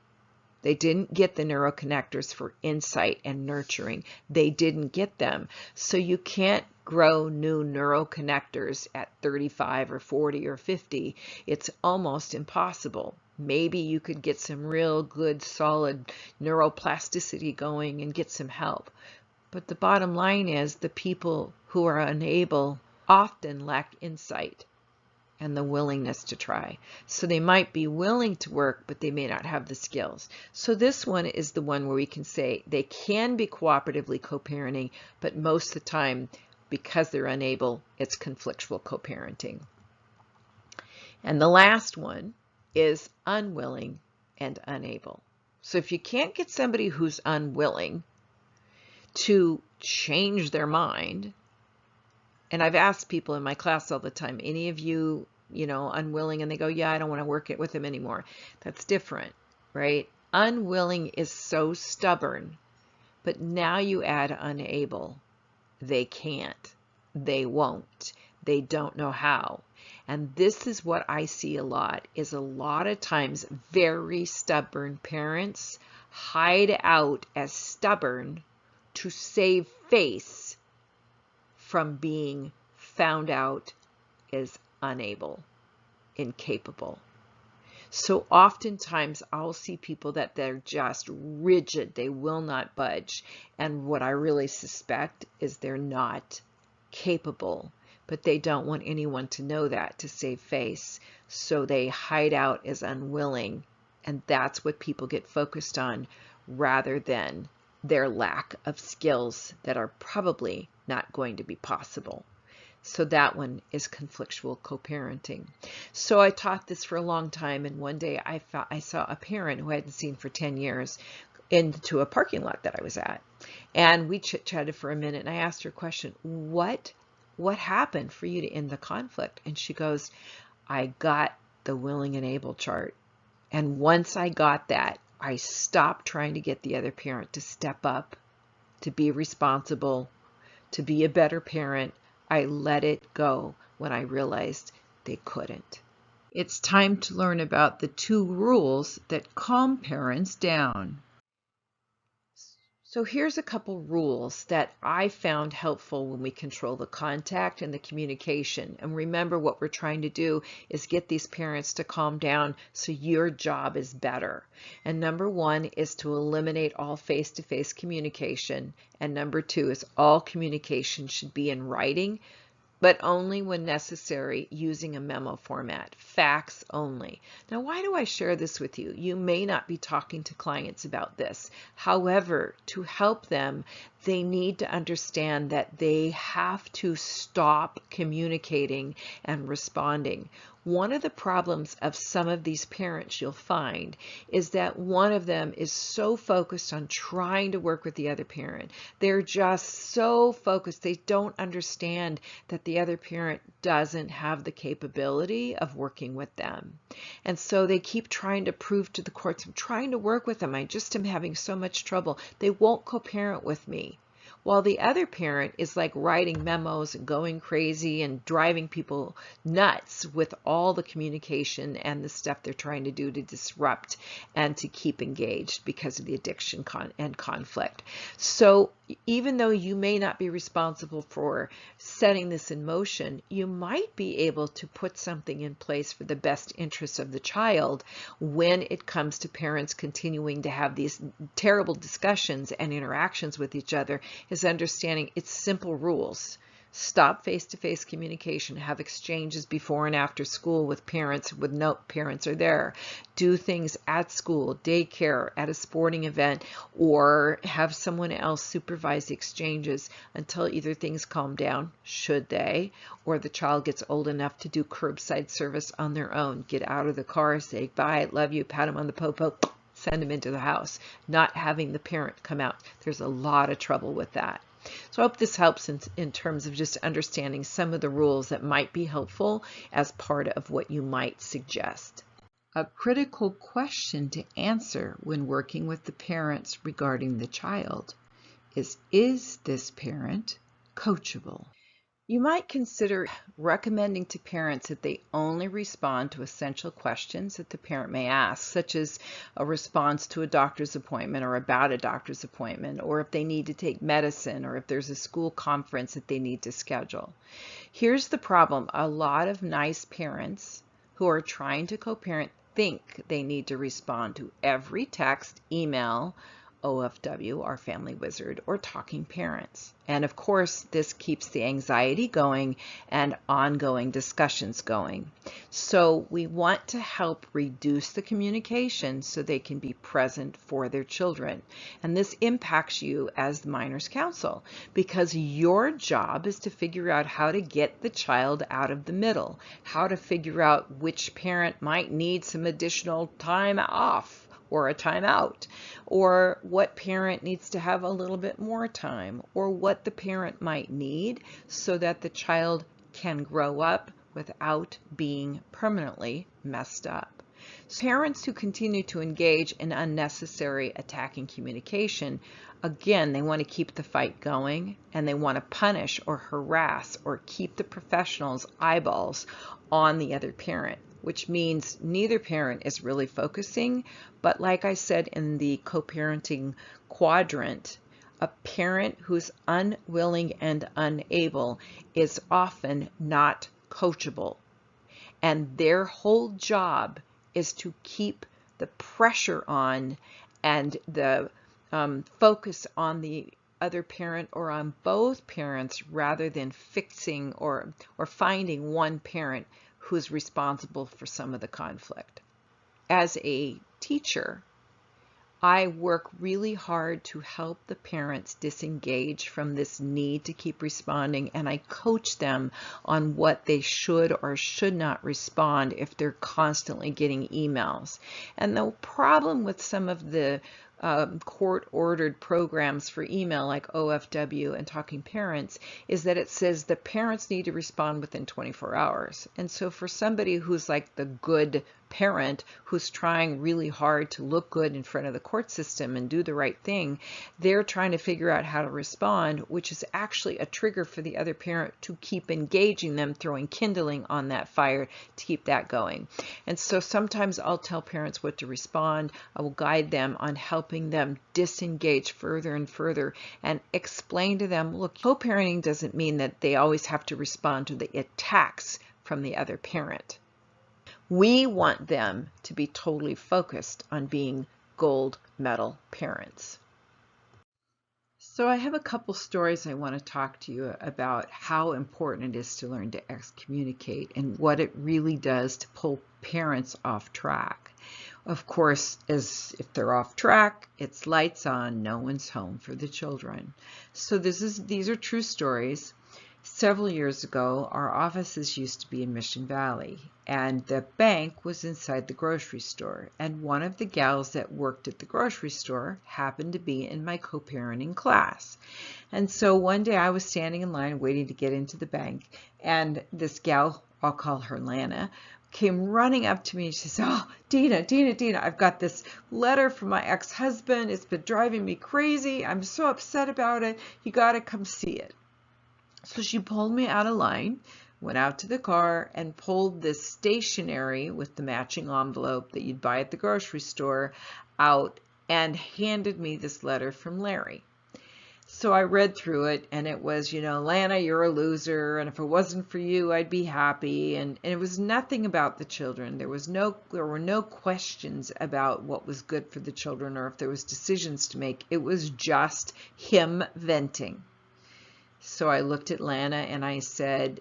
Speaker 1: They didn't get the neuroconnectors for insight and nurturing. They didn't get them. So you can't grow new neuroconnectors at 35 or 40 or 50. It's almost impossible. Maybe you could get some real good, solid neuroplasticity going and get some help. But the bottom line is the people who are unable often lack insight and the willingness to try. So they might be willing to work, but they may not have the skills. So this one is the one where we can say they can be cooperatively co-parenting, but most of the time, because they're unable, it's conflictual co-parenting. And the last one is unwilling and unable. So if you can't get somebody who's unwilling to change their mind, and I've asked people in my class all the time, any of you, unwilling, and they go, yeah, I don't want to work it with them anymore. That's different, right? Unwilling is so stubborn, but now you add unable. They can't, they won't, they don't know how. And this is what I see a lot, is a lot of times very stubborn parents hide out as stubborn to save face from being found out as unable, incapable. So oftentimes I'll see people that they're just rigid, they will not budge. And what I really suspect is they're not capable, but they don't want anyone to know that to save face. So they hide out as unwilling. And that's what people get focused on, rather than their lack of skills that are probably not going to be possible. So that one is conflictual co-parenting. So I taught this for a long time, and one day I saw a parent who I hadn't seen for 10 years into a parking lot that I was at. And we chit-chatted for a minute, and I asked her a question, what happened for you to end the conflict? And she goes, I got the willing and able chart. And once I got that, I stopped trying to get the other parent to step up, to be responsible, to be a better parent. I let it go when I realized they couldn't. It's time to learn about the 2 rules that calm parents down. So here's a couple rules that I found helpful when we control the contact and the communication. And remember, what we're trying to do is get these parents to calm down so your job is better. And number 1 is to eliminate all face-to-face communication. And number 2 is all communication should be in writing, but only when necessary, using a memo format, facts only. Now, why do I share this with you? You may not be talking to clients about this. However, to help them, they need to understand that they have to stop communicating and responding. One of the problems of some of these parents you'll find is that one of them is so focused on trying to work with the other parent. They're just so focused. They don't understand that the other parent doesn't have the capability of working with them. And so they keep trying to prove to the courts, I'm trying to work with them. I just am having so much trouble. They won't co-parent with me. while the other parent is like writing memos and going crazy and driving people nuts with all the communication and the stuff they're trying to do to disrupt and to keep engaged because of the addiction and conflict. So even though you may not be responsible for setting this in motion, you might be able to put something in place for the best interests of the child when it comes to parents continuing to have these terrible discussions and interactions with each other, is understanding its simple rules. Stop face-to-face communication. Have exchanges before and after school with parents when no parents are there. Do things at school, daycare, at a sporting event, or have someone else supervise the exchanges until either things calm down, should they, or the child gets old enough to do curbside service on their own. Get out of the car, say bye, love you, pat them on the popo, send them into the house. Not having the parent come out. There's a lot of trouble with that. So I hope this helps in terms of just understanding some of the rules that might be helpful as part of what you might suggest. A critical question to answer when working with the parents regarding the child is this parent coachable? You might consider recommending to parents that they only respond to essential questions that the parent may ask, such as a response to a doctor's appointment or about a doctor's appointment, or if they need to take medicine, or if there's a school conference that they need to schedule. Here's the problem. A lot of nice parents who are trying to co-parent think they need to respond to every text, email, OFW, our family wizard, or talking parents. And of course, this keeps the anxiety going and ongoing discussions going. So we want to help reduce the communication so they can be present for their children. And this impacts you as the minor's counsel, because your job is to figure out how to get the child out of the middle, how to figure out which parent might need some additional time off or a timeout, or what parent needs to have a little bit more time, or what the parent might need so that the child can grow up without being permanently messed up. So parents who continue to engage in unnecessary attacking communication, again, they want to keep the fight going, and they want to punish or harass or keep the professionals' eyeballs on the other parent, which means neither parent is really focusing. But like I said in the co-parenting quadrant, a parent who's unwilling and unable is often not coachable. And their whole job is to keep the pressure on and the focus on the other parent or on both parents, rather than fixing or finding one parent who's responsible for some of the conflict. As a teacher, I work really hard to help the parents disengage from this need to keep responding, and I coach them on what they should or should not respond if they're constantly getting emails. And the problem with some of the court-ordered programs for email like OFW and Talking Parents is that it says the parents need to respond within 24 hours. And so for somebody who's like the good parent who's trying really hard to look good in front of the court system and do the right thing, they're trying to figure out how to respond, which is actually a trigger for the other parent to keep engaging them, throwing kindling on that fire to keep that going. And so sometimes I'll tell parents what to respond. I will guide them on helping them disengage further and further and explain to them, look, co-parenting doesn't mean that they always have to respond to the attacks from the other parent. We want them to be totally focused on being gold medal parents. So I have a couple stories I want to talk to you about how important it is to learn to excommunicate and what it really does to pull parents off track. Of course, as if they're off track, it's lights on, no one's home for the children. So these are true stories. Several years ago, our offices used to be in Mission Valley, and the bank was inside the grocery store. And one of the gals that worked at the grocery store happened to be in my co-parenting class. And so one day I was standing in line waiting to get into the bank, and this gal, I'll call her Lana, came running up to me. She said, "Oh, Deena, I've got this letter from my ex-husband. It's been driving me crazy. I'm so upset about it. You got to come see it." So she pulled me out of line, went out to the car, and pulled this stationery with the matching envelope that you'd buy at the grocery store out and handed me this letter from Larry. So I read through it, and it was, "Lana, you're a loser, and if it wasn't for you, I'd be happy." And it was nothing about the children. There were no questions about what was good for the children or if there was decisions to make. It was just him venting. So I looked at Lana and I said,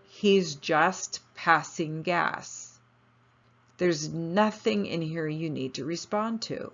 Speaker 1: "He's just passing gas. There's nothing in here you need to respond to."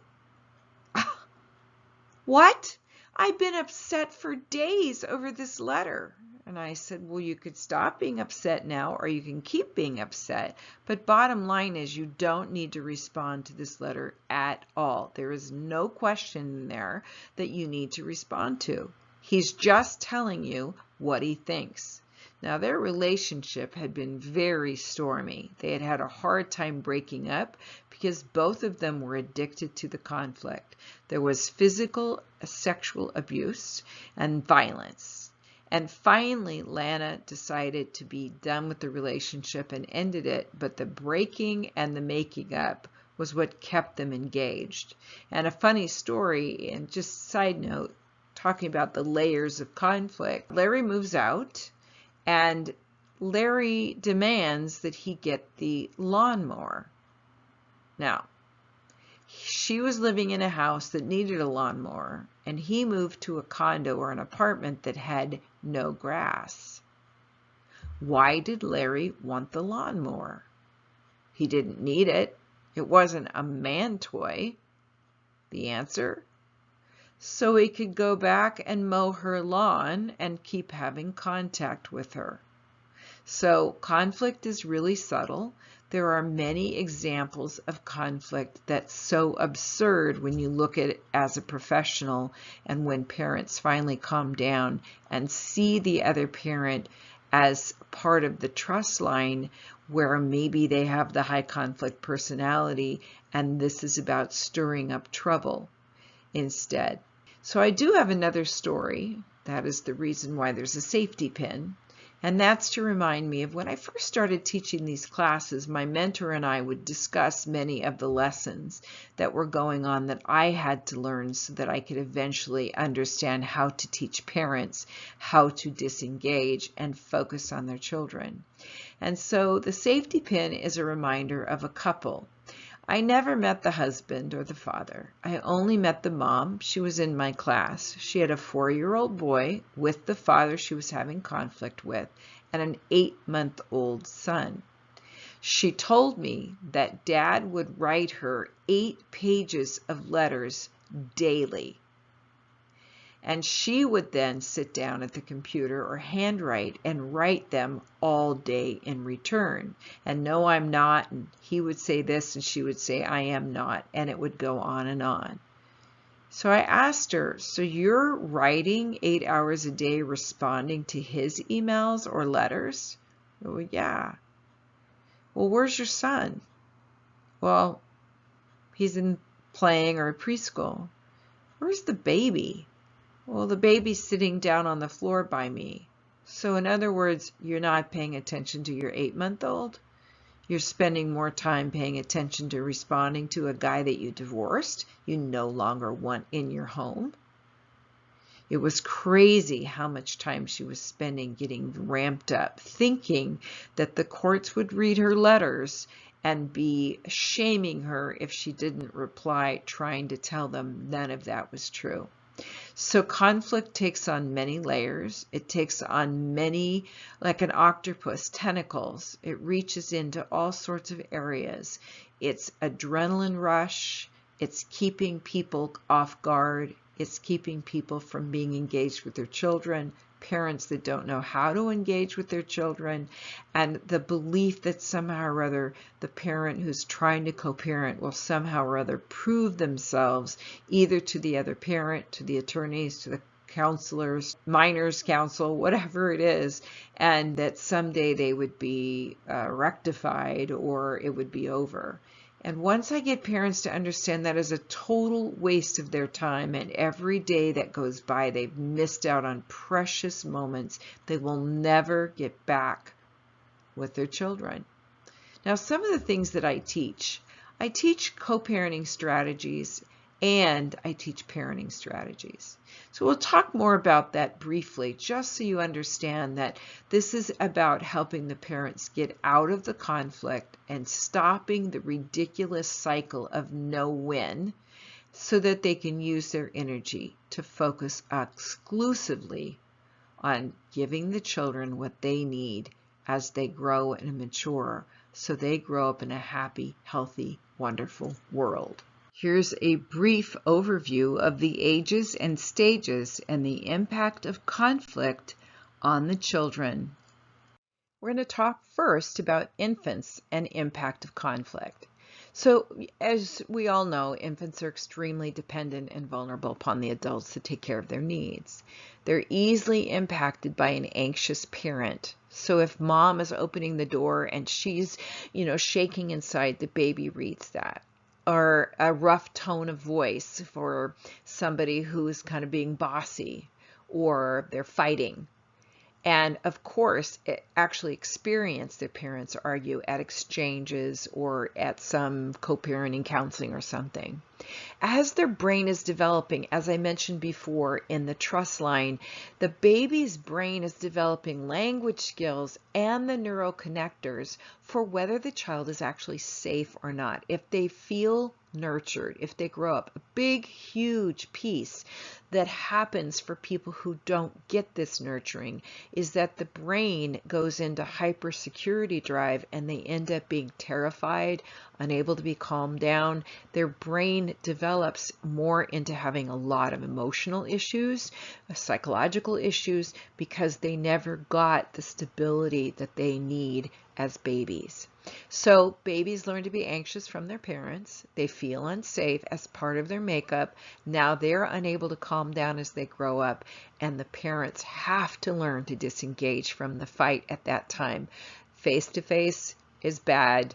Speaker 1: "What? I've been upset for days over this letter." And I said, "Well, you could stop being upset now, or you can keep being upset. But bottom line is you don't need to respond to this letter at all. There is no question in there that you need to respond to. He's just telling you what he thinks." Now, their relationship had been very stormy. They had had a hard time breaking up because both of them were addicted to the conflict. There was physical, sexual abuse and violence. And finally, Lana decided to be done with the relationship and ended it, but the breaking and the making up was what kept them engaged. And a funny story, and just side note, talking about the layers of conflict, Larry moves out, and Larry demands that he get the lawnmower. Now, she was living in a house that needed a lawnmower, and he moved to a condo or an apartment that had no grass. Why did Larry want the lawnmower? He didn't need it. It wasn't a man toy. The answer? So he could go back and mow her lawn and keep having contact with her. So conflict is really subtle. There are many examples of conflict that's so absurd when you look at it as a professional, and when parents finally calm down and see the other parent as part of the trust line, where maybe they have the high conflict personality and this is about stirring up trouble instead. So I do have another story. That is the reason why there's a safety pin. And that's to remind me of when I first started teaching these classes, my mentor and I would discuss many of the lessons that were going on that I had to learn so that I could eventually understand how to teach parents how to disengage and focus on their children. And so the safety pin is a reminder of a couple. I never met the husband or the father. I only met the mom. She was in my class. She had a 4-year-old boy with the father she was having conflict with and an 8-month-old son. She told me that Dad would write her 8 pages of letters daily. And she would then sit down at the computer or handwrite and write them all day in return. And "No, I'm not," and he would say this and she would say, "I am not," and it would go on and on. So I asked her, "So you're writing 8 hours a day responding to his emails or letters?" "Oh, yeah." "Well, where's your son?" "Well, he's in playing or preschool." "Where's the baby?" "Well, the baby's sitting down on the floor by me." So in other words, you're not paying attention to your 8-month-old. You're spending more time paying attention to responding to a guy that you divorced, you no longer want in your home. It was crazy how much time she was spending getting ramped up, thinking that the courts would read her letters and be shaming her if she didn't reply, trying to tell them none of that was true. So conflict takes on many layers. It takes on many, like an octopus, tentacles. It reaches into all sorts of areas. It's adrenaline rush. It's keeping people off guard. It's keeping people from being engaged with their children, parents that don't know how to engage with their children, and the belief that somehow or other the parent who's trying to co-parent will somehow or other prove themselves either to the other parent, to the attorneys, to the counselors, minors counsel, whatever it is, and that someday they would be rectified or it would be over. And once I get parents to understand that is a total waste of their time, and every day that goes by, they've missed out on precious moments they will never get back with their children. Now, some of the things that I teach co-parenting strategies and I teach parenting strategies. So we'll talk more about that briefly, just so you understand that this is about helping the parents get out of the conflict and stopping the ridiculous cycle of no-win so that they can use their energy to focus exclusively on giving the children what they need as they grow and mature, so they grow up in a happy, healthy, wonderful world. Here's a brief overview of the ages and stages and the impact of conflict on the children. We're going to talk first about infants and impact of conflict. So, as we all know, infants are extremely dependent and vulnerable upon the adults to take care of their needs. They're easily impacted by an anxious parent. So if mom is opening the door and she's, shaking inside, the baby reads that. Or a rough tone of voice for somebody who's kind of being bossy, or they're fighting. And of course, actually experience their parents argue at exchanges or at some co-parenting counseling or something. As their brain is developing, as I mentioned before in the trust line, the baby's brain is developing language skills and the neuroconnectors for whether the child is actually safe or not. If they feel nurtured, if they grow up, a big, huge piece that happens for people who don't get this nurturing is that the brain goes into hypersecurity drive and they end up being terrified, unable to be calmed down. Their brain develops more into having a lot of emotional issues, psychological issues, because they never got the stability that they need as babies. So babies learn to be anxious from their parents. They feel unsafe as part of their makeup. Now they're unable to calm down as they grow up, and the parents have to learn to disengage from the fight at that time. Face-to-face is bad.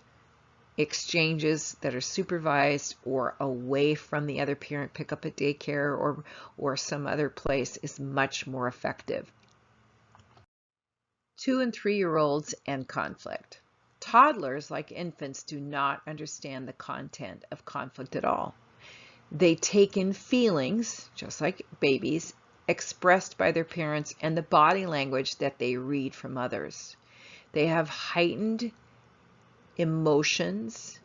Speaker 1: Exchanges that are supervised or away from the other parent, pick up at daycare or some other place, is much more effective. 2- and 3-year-olds and conflict. Toddlers, like infants, do not understand the content of conflict at all. They take in feelings, just like babies, expressed by their parents and the body language that they read from others. They have heightened emotions.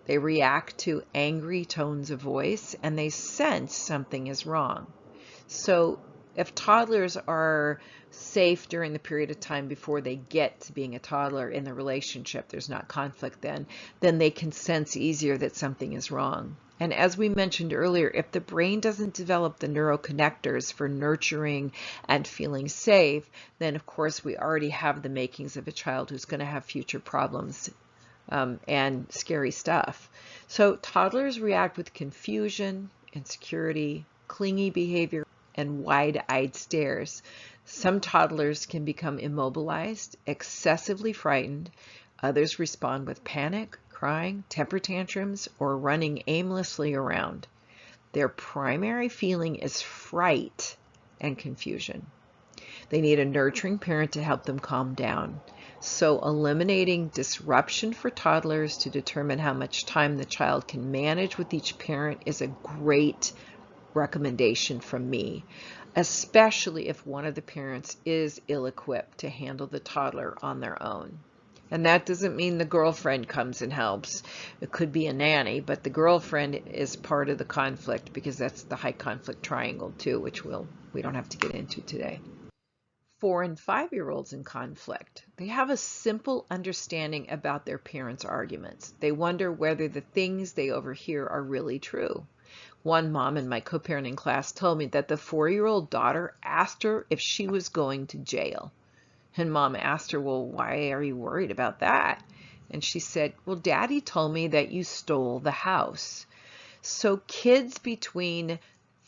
Speaker 1: They react to angry tones of voice, and they sense something is wrong. So if toddlers are safe during the period of time before they get to being a toddler in the relationship, there's not conflict then they can sense easier that something is wrong. And as we mentioned earlier, if the brain doesn't develop the neuroconnectors for nurturing and feeling safe, then of course we already have the makings of a child who's going to have future problems and scary stuff. So toddlers react with confusion, insecurity, clingy behavior, and wide-eyed stares. Some toddlers can become immobilized, excessively frightened. Others respond with panic, crying, temper tantrums, or running aimlessly around. Their primary feeling is fright and confusion. They need a nurturing parent to help them calm down. So eliminating disruption for toddlers to determine how much time the child can manage with each parent is a great recommendation from me, especially if one of the parents is ill-equipped to handle the toddler on their own. And that doesn't mean the girlfriend comes and helps. It could be a nanny, but the girlfriend is part of the conflict because that's the high conflict triangle too, which we don't have to get into today. 4- and 5-year-olds in conflict. They have a simple understanding about their parents' arguments. They wonder whether the things they overhear are really true. One mom in my co-parenting class told me that the 4-year-old daughter asked her if she was going to jail. And mom asked her, well, why are you worried about that? And she said, well, daddy told me that you stole the house. So kids between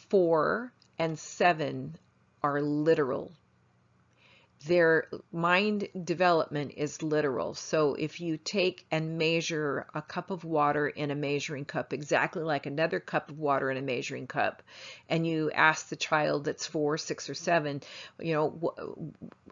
Speaker 1: 4 and 7 are literal. Their mind development is literal. So if you take and measure a cup of water in a measuring cup, exactly like another cup of water in a measuring cup, and you ask the child that's 4, 6, or 7,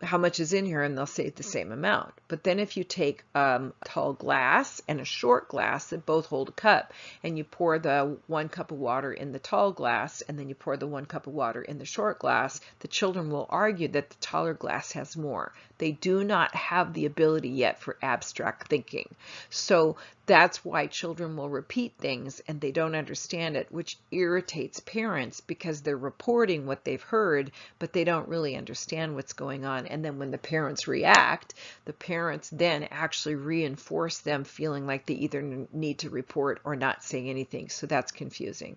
Speaker 1: how much is in here, and they'll say the same amount. But then if you take a tall glass and a short glass that both hold a cup, and you pour the 1 cup of water in the tall glass, and then you pour the 1 cup of water in the short glass, the children will argue that the taller glass has more. They do not have the ability yet for abstract thinking. So that's why children will repeat things and they don't understand it, which irritates parents because they're reporting what they've heard, but they don't really understand what's going on. And then when the parents react, the parents then actually reinforce them feeling like they either need to report or not say anything. So that's confusing.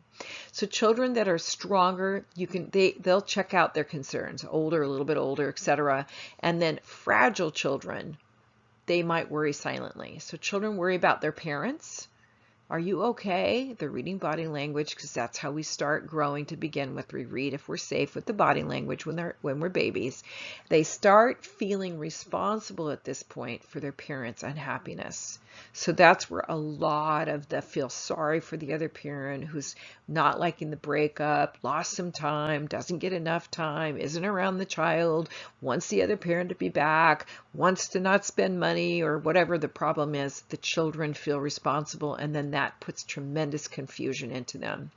Speaker 1: So children that are stronger, they'll check out their concerns, older, a little bit older, etc. And then fragile children, they might worry silently. So children worry about their parents. Are you okay? They're reading body language because that's how we start growing to begin with. We read if we're safe with the body language when we're babies. They start feeling responsible at this point for their parents' unhappiness. So that's where a lot of the feel sorry for the other parent who's not liking the breakup, lost some time, doesn't get enough time, isn't around the child, wants the other parent to be back, wants to not spend money, or whatever the problem is. The children feel responsible, and then that puts tremendous confusion into them.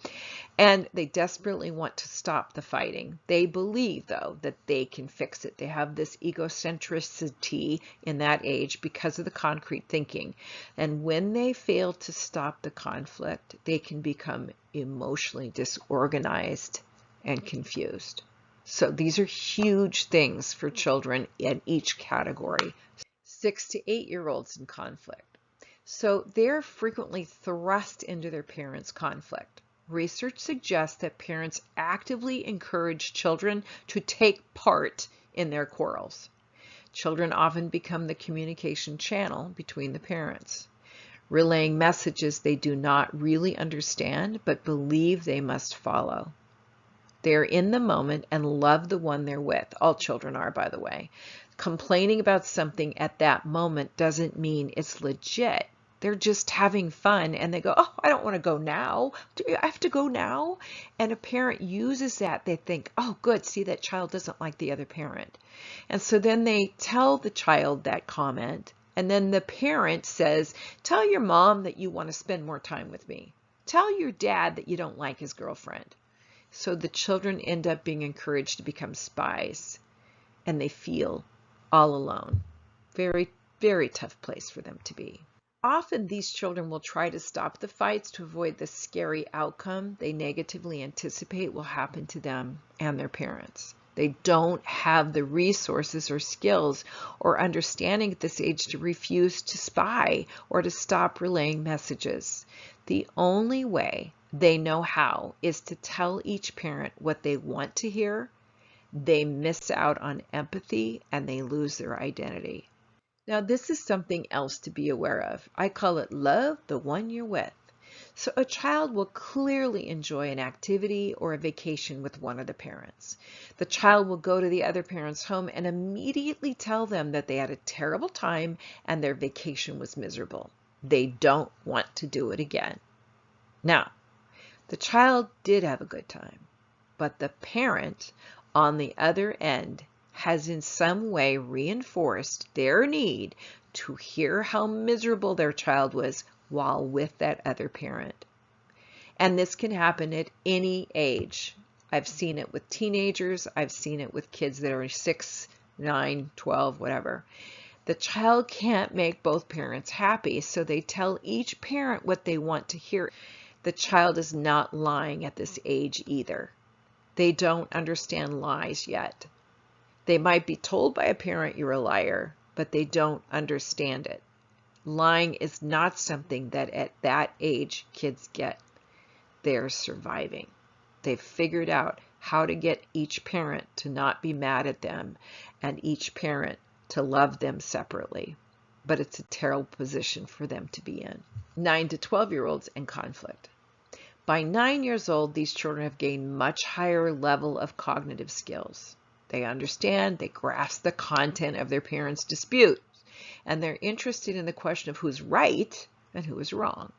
Speaker 1: And they desperately want to stop the fighting. They believe, though, that they can fix it. They have this egocentricity in that age because of the concrete thinking. And when they fail to stop the conflict, they can become emotionally disorganized and confused. So these are huge things for children in each category. 6 to 8-year-olds in conflict. So they're frequently thrust into their parents' conflict. Research suggests that parents actively encourage children to take part in their quarrels. Children often become the communication channel between the parents, relaying messages they do not really understand but believe they must follow. They're in the moment and love the one they're with. All children are, by the way. Complaining about something at that moment doesn't mean it's legit. They're just having fun and they go, oh, I don't want to go now. Do I have to go now? And a parent uses that. They think, oh, good. See, that child doesn't like the other parent. And so then they tell the child that comment. And then the parent says, tell your mom that you want to spend more time with me. Tell your dad that you don't like his girlfriend. So the children end up being encouraged to become spies. And they feel all alone. Very, very tough place for them to be. Often these children will try to stop the fights to avoid the scary outcome they negatively anticipate will happen to them and their parents. They don't have the resources or skills or understanding at this age to refuse to spy or to stop relaying messages. The only way they know how is to tell each parent what they want to hear. They miss out on empathy and they lose their identity. Now, this is something else to be aware of. I call it love the one you're with. So a child will clearly enjoy an activity or a vacation with one of the parents. The child will go to the other parent's home and immediately tell them that they had a terrible time and their vacation was miserable. They don't want to do it again. Now, the child did have a good time, but the parent on the other end has in some way reinforced their need to hear how miserable their child was while with that other parent. And this can happen at any age. I've seen it with teenagers. I've seen it with kids that are 6, 9, 12, whatever. The child can't make both parents happy, so they tell each parent what they want to hear. The child is not lying at this age either. They don't understand lies yet. They might be told by a parent you're a liar, but they don't understand it. Lying is not something that at that age kids get. They're surviving. They've figured out how to get each parent to not be mad at them and each parent to love them separately. But it's a terrible position for them to be in. 9 to 12-year-olds in conflict. By 9 years old, these children have gained much higher level of cognitive skills. They understand, they grasp the content of their parents' dispute, and they're interested in the question of who's right and who is wrong.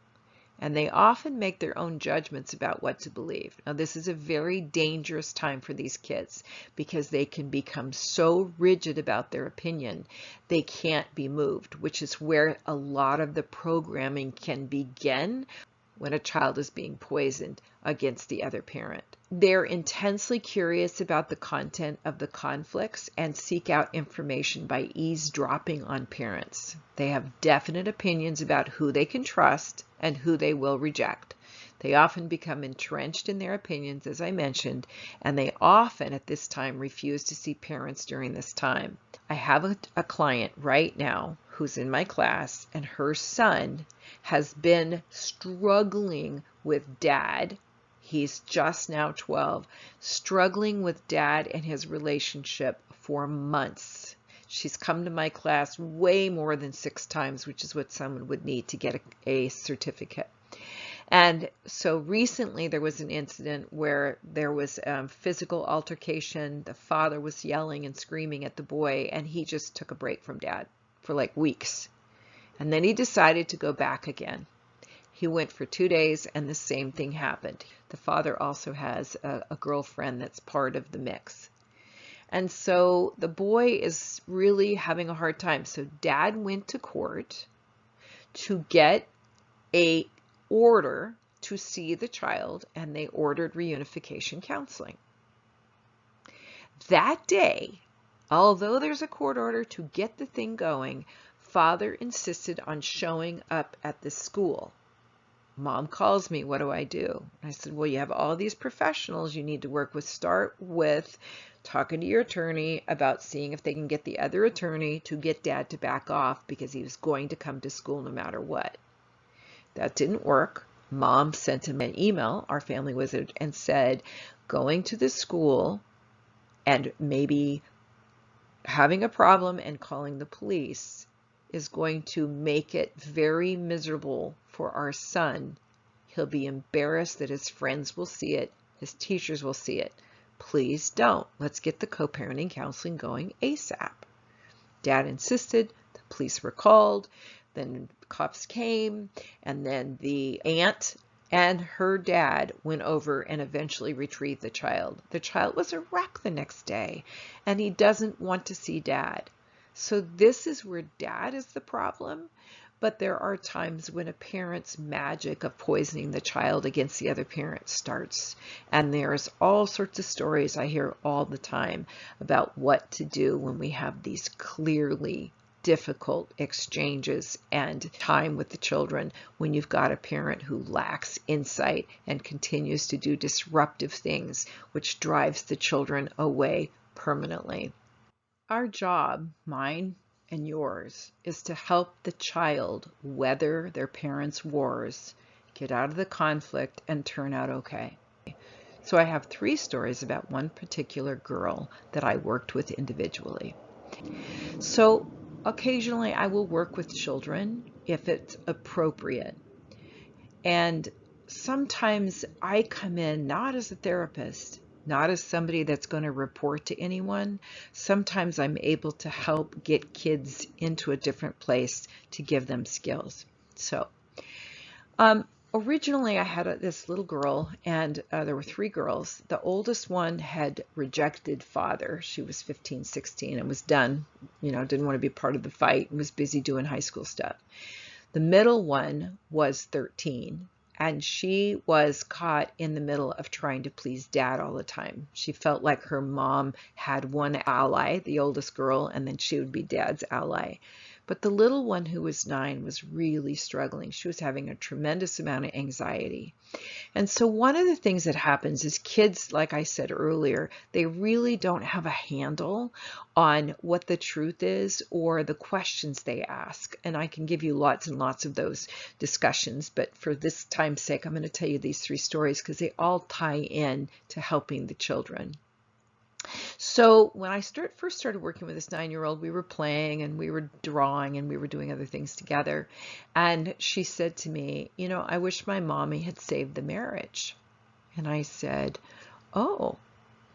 Speaker 1: And they often make their own judgments about what to believe. Now, this is a very dangerous time for these kids because they can become so rigid about their opinion, they can't be moved, which is where a lot of the programming can begin when a child is being poisoned against the other parent. They're intensely curious about the content of the conflicts and seek out information by eavesdropping on parents. They have definite opinions about who they can trust and who they will reject. They often become entrenched in their opinions, as I mentioned, and they often at this time refuse to see parents during this time. I have a client right now who's in my class, and her son has been struggling with dad. He's just now 12, struggling with dad and his relationship for months. She's come to my class way more than 6 times, which is what someone would need to get a certificate. And so recently there was an incident where there was physical altercation. The father was yelling and screaming at the boy, and he just took a break from dad for like weeks. And then he decided to go back again. He went for 2 days and the same thing happened. The father also has a girlfriend that's part of the mix. And so the boy is really having a hard time. So dad went to court to get a order to see the child, and they ordered reunification counseling. That day, although there's a court order to get the thing going, father insisted on showing up at the school. Mom calls me, what do I do? I said, well, you have all these professionals you need to work with. Start with talking to your attorney about seeing if they can get the other attorney to get dad to back off because he was going to come to school no matter what. That didn't work. Mom sent him an email, our family wizard, and said, going to the school and maybe having a problem and calling the police is going to make it very miserable for our son. He'll be embarrassed that his friends will see it, his teachers will see it. Please don't. Let's get the co-parenting counseling going ASAP. Dad insisted. The police were called. Then cops came, and then the aunt and her dad went over and eventually retrieved the child. The child was a wreck the next day, and he doesn't want to see dad. So this is where dad is the problem, but there are times when a parent's magic of poisoning the child against the other parent starts, and there's all sorts of stories I hear all the time about what to do when we have these clearly difficult exchanges and time with the children when you've got a parent who lacks insight and continues to do disruptive things, which drives the children away permanently. Our job, mine and yours, is to help the child weather their parents' wars, get out of the conflict, and turn out okay. So I have 3 stories about one particular girl that I worked with individually. So occasionally I will work with children if it's appropriate. And sometimes I come in not as a therapist, not as somebody that's going to report to anyone. Sometimes I'm able to help get kids into a different place to give them skills. So originally I had this little girl, and there were 3 girls. The oldest one had rejected father. She was 15, 16 and was done, didn't want to be part of the fight and was busy doing high school stuff. The middle one was 13, and she was caught in the middle of trying to please dad all the time. She felt like her mom had one ally, the oldest girl, and then she would be dad's ally. But the little one who was 9 was really struggling. She was having a tremendous amount of anxiety. And so one of the things that happens is kids, like I said earlier, they really don't have a handle on what the truth is or the questions they ask. And I can give you lots and lots of those discussions, but for this time's sake, I'm going to tell you these 3 stories because they all tie in to helping the children. So when I first started working with this 9-year-old, we were playing and we were drawing and we were doing other things together. And she said to me, I wish my mommy had saved the marriage. And I said, oh,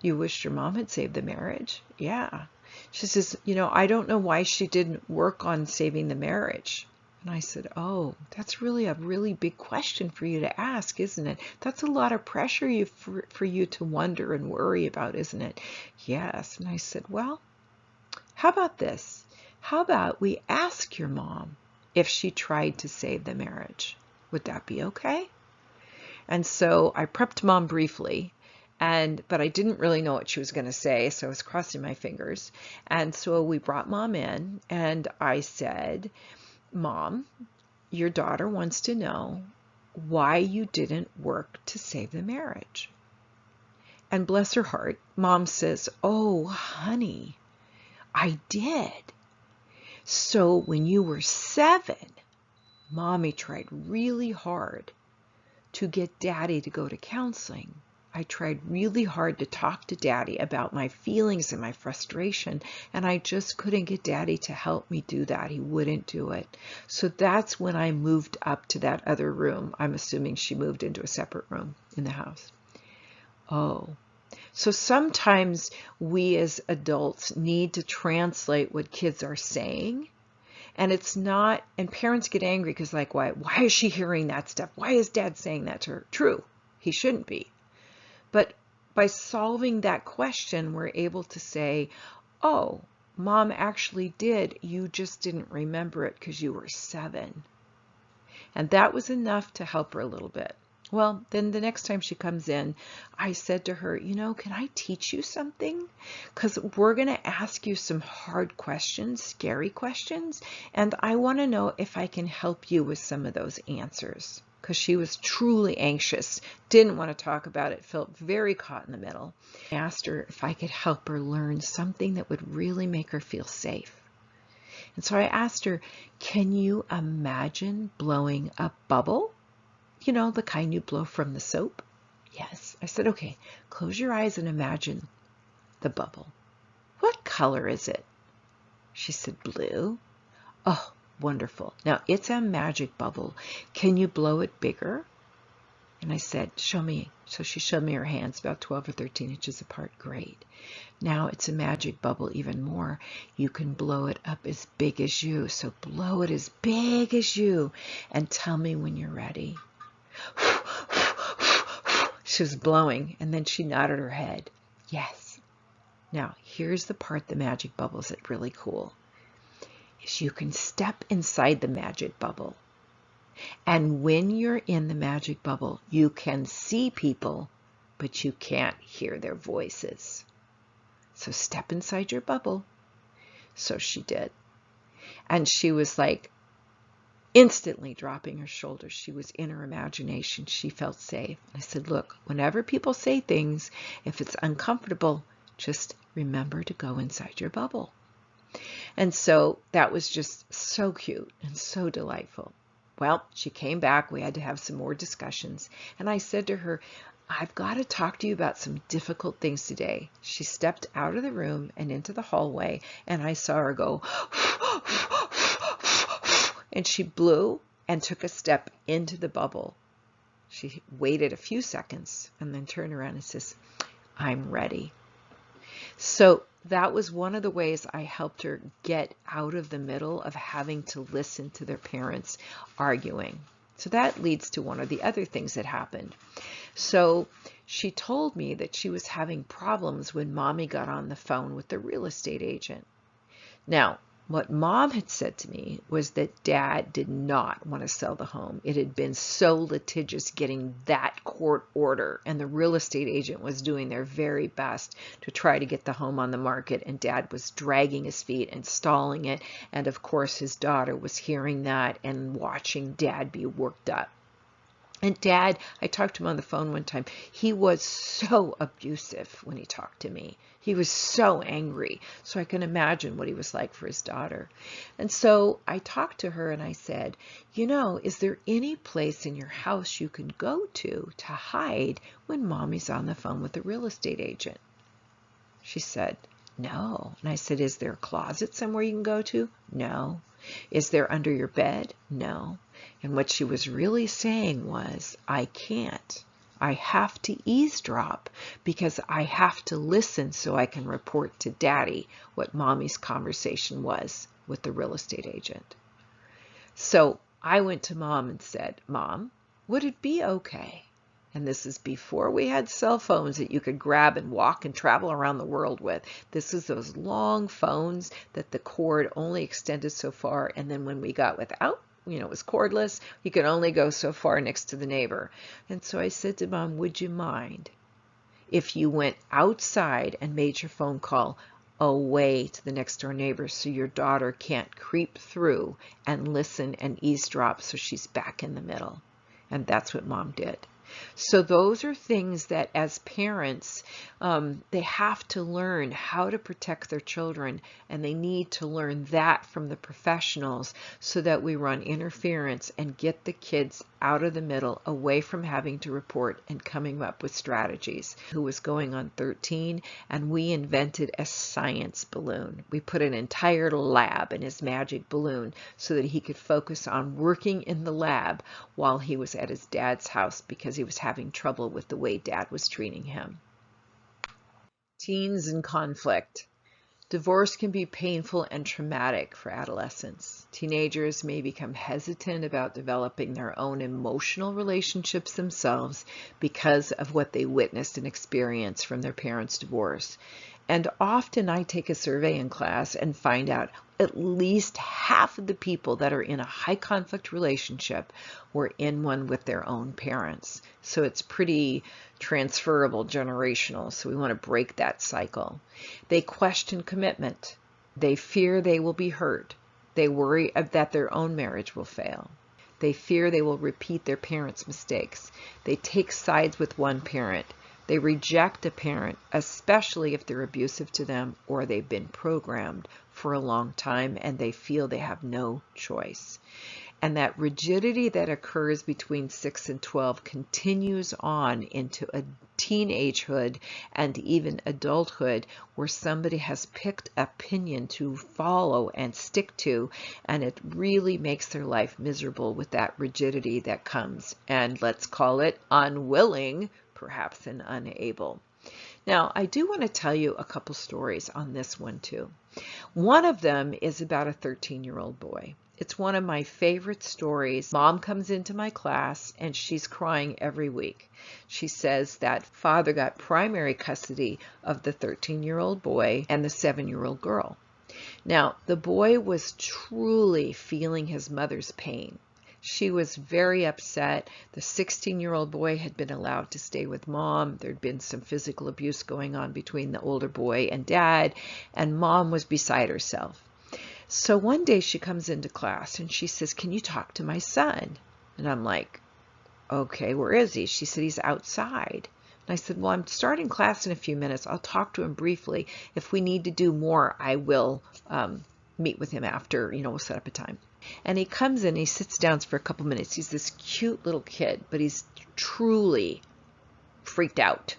Speaker 1: You wished your mom had saved the marriage? Yeah. She says, I don't know why she didn't work on saving the marriage. And I said, oh, that's really a really big question for you to ask, isn't it? That's a lot of pressure for you to wonder and worry about, isn't it? Yes. And I said, well, how about this? How about we ask your mom if she tried to save the marriage? Would that be okay? And so I prepped mom briefly, but I didn't really know what she was going to say, so I was crossing my fingers. And so we brought mom in, and I said, Mom, your daughter wants to know why you didn't work to save the marriage. And bless her heart, mom says, oh, honey, I did. So when you were 7, mommy tried really hard to get daddy to go to counseling. I tried really hard to talk to daddy about my feelings and my frustration, and I just couldn't get daddy to help me do that. He wouldn't do it. So that's when I moved up to that other room. I'm assuming she moved into a separate room in the house. Oh, so sometimes we as adults need to translate what kids are saying. And it's not, and parents get angry because like, why is she hearing that stuff? Why is dad saying that to her? True, he shouldn't be. But by solving that question, we're able to say, oh, mom actually did. You just didn't remember it because you were 7. And that was enough to help her a little bit. Well, then the next time she comes in, I said to her, can I teach you something? Because we're going to ask you some hard questions, scary questions, and I want to know if I can help you with some of those answers. Because she was truly anxious, didn't want to talk about it, felt very caught in the middle. I asked her if I could help her learn something that would really make her feel safe. And so I asked her, can you imagine blowing a bubble? The kind you blow from the soap? Yes. I said, okay, close your eyes and imagine the bubble. What color is it? She said, blue. Oh, wonderful. Now, it's a magic bubble. Can you blow it bigger? And I said, show me. So she showed me her hands about 12 or 13 inches apart. Great. Now it's a magic bubble even more. You can blow it up as big as you. So blow it as big as you and tell me when you're ready. She was blowing, and then she nodded her head. Yes. Now, here's the part the magic bubbles that really cool. Is you can step inside the magic bubble. And when you're in the magic bubble, you can see people, but you can't hear their voices. So step inside your bubble. So she did. And she was like, instantly dropping her shoulders. She was in her imagination. She felt safe. I said, look, whenever people say things, if it's uncomfortable, just remember to go inside your bubble. And so that was just so cute and so delightful. Well, she came back. We had to have some more discussions. And I said to her, I've got to talk to you about some difficult things today. She stepped out of the room and into the hallway, and I saw her go, and she blew and took a step into the bubble. She waited a few seconds and then turned around and says, I'm ready. So that was one of the ways I helped her get out of the middle of having to listen to their parents arguing. So that leads to one of the other things that happened. So she told me that she was having problems when mommy got on the phone with the real estate agent. Now, what mom had said to me was that dad did not want to sell the home. It had been so litigious getting that court order, and the real estate agent was doing their very best to try to get the home on the market, and dad was dragging his feet and stalling it. And of course, his daughter was hearing that and watching dad be worked up. And dad, I talked to him on the phone one time, he was so abusive when he talked to me. He was so angry. So I can imagine what he was like for his daughter. And so I talked to her and I said, is there any place in your house you can go to hide when mommy's on the phone with the real estate agent? She said, no. And I said, is there a closet somewhere you can go to? No. Is there under your bed? No. And what she was really saying was, I can't. I have to eavesdrop because I have to listen so I can report to Daddy what Mommy's conversation was with the real estate agent. So I went to Mom and said, Mom, would it be okay? And this is before we had cell phones that you could grab and walk and travel around the world with. This is those long phones that the cord only extended so far. And then when we got without, it was cordless, you could only go so far next to the neighbor. And so I said to Mom, would you mind if you went outside and made your phone call away to the next door neighbor so your daughter can't creep through and listen and eavesdrop so she's back in the middle? And that's what Mom did. So those are things that as parents, they have to learn how to protect their children, and they need to learn that from the professionals so that we run interference and get the kids out of the middle, away from having to report and coming up with strategies. Who was going on 13, and we invented a science balloon. We put an entire lab in his magic balloon so that he could focus on working in the lab while he was at his dad's house because he was having trouble with the way Dad was treating him. Teens in conflict. Divorce can be painful and traumatic for adolescents. Teenagers may become hesitant about developing their own emotional relationships themselves because of what they witnessed and experienced from their parents' divorce. And often I take a survey in class and find out at least half of the people that are in a high conflict relationship were in one with their own parents. So it's pretty transferable, generational. So we want to break that cycle. They question commitment. They fear they will be hurt. They worry that their own marriage will fail. They fear they will repeat their parents' mistakes. They take sides with one parent. They reject a parent, especially if they're abusive to them or they've been programmed for a long time and they feel they have no choice. And that rigidity that occurs between 6 and 12 continues on into a teenagehood and even adulthood, where somebody has picked an opinion to follow and stick to, and it really makes their life miserable with that rigidity that comes. And let's call it unwilling, perhaps an unable. Now, I do want to tell you a couple stories on this one too. One of them is about a 13-year-old boy. It's one of my favorite stories. Mom comes into my class and she's crying every week. She says that father got primary custody of the 13-year-old boy and the 7-year-old girl. Now, the boy was truly feeling his mother's pain. She was very upset. The 16-year-old boy had been allowed to stay with Mom. There'd been some physical abuse going on between the older boy and Dad, and Mom was beside herself. So one day she comes into class and she says, "Can you talk to my son?" And I'm like, "Okay, where is he?" She said, "He's outside." And I said, "Well, I'm starting class in a few minutes. I'll talk to him briefly. If we need to do more, I will meet with him after, we'll set up a time." And he comes in, he sits down for a couple minutes. He's this cute little kid, but he's truly freaked out.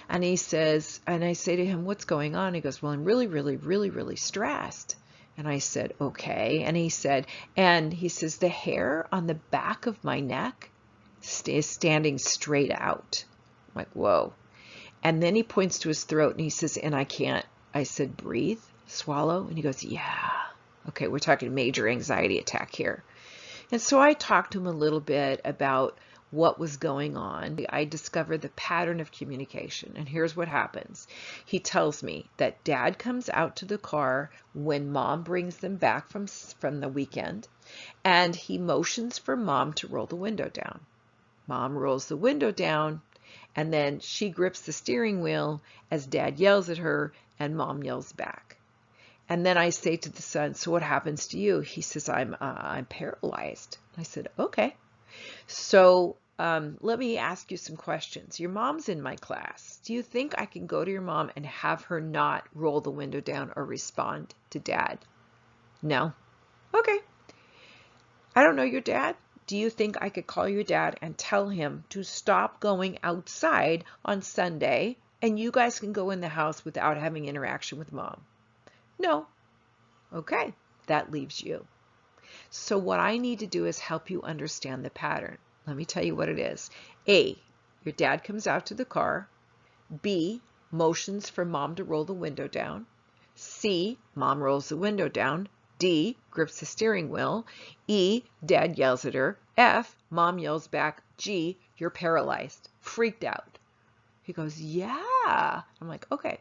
Speaker 1: And he says, and I say to him, "What's going on?" He goes, "Well, I'm really, really, really, really stressed." And I said, "Okay." And he says, "The hair on the back of my neck is standing straight out." I'm like, whoa. And then he points to his throat and he says, "And I can't." I said, "Breathe, swallow." And he goes, "Yeah." Okay, we're talking major anxiety attack here. And so I talked to him a little bit about what was going on. I discovered the pattern of communication, and here's what happens. He tells me that Dad comes out to the car when Mom brings them back from the weekend, and he motions for Mom to roll the window down. Mom rolls the window down, and then she grips the steering wheel as Dad yells at her, and Mom yells back. And then I say to the son, "So what happens to you?" He says, I'm paralyzed." I said, "Okay. So let me ask you some questions. Your mom's in my class. Do you think I can go to your mom and have her not roll the window down or respond to Dad?" "No." "Okay. I don't know your dad. Do you think I could call your dad and tell him to stop going outside on Sunday and you guys can go in the house without having interaction with Mom?" "No." "Okay, that leaves you. So what I need to do is help you understand the pattern. Let me tell you what it is. A, your dad comes out to the car. B, motions for mom to roll the window down. C, mom rolls the window down. D, grips the steering wheel. E, dad yells at her. F, mom yells back. G, you're paralyzed, freaked out. He goes, yeah. I'm like, okay.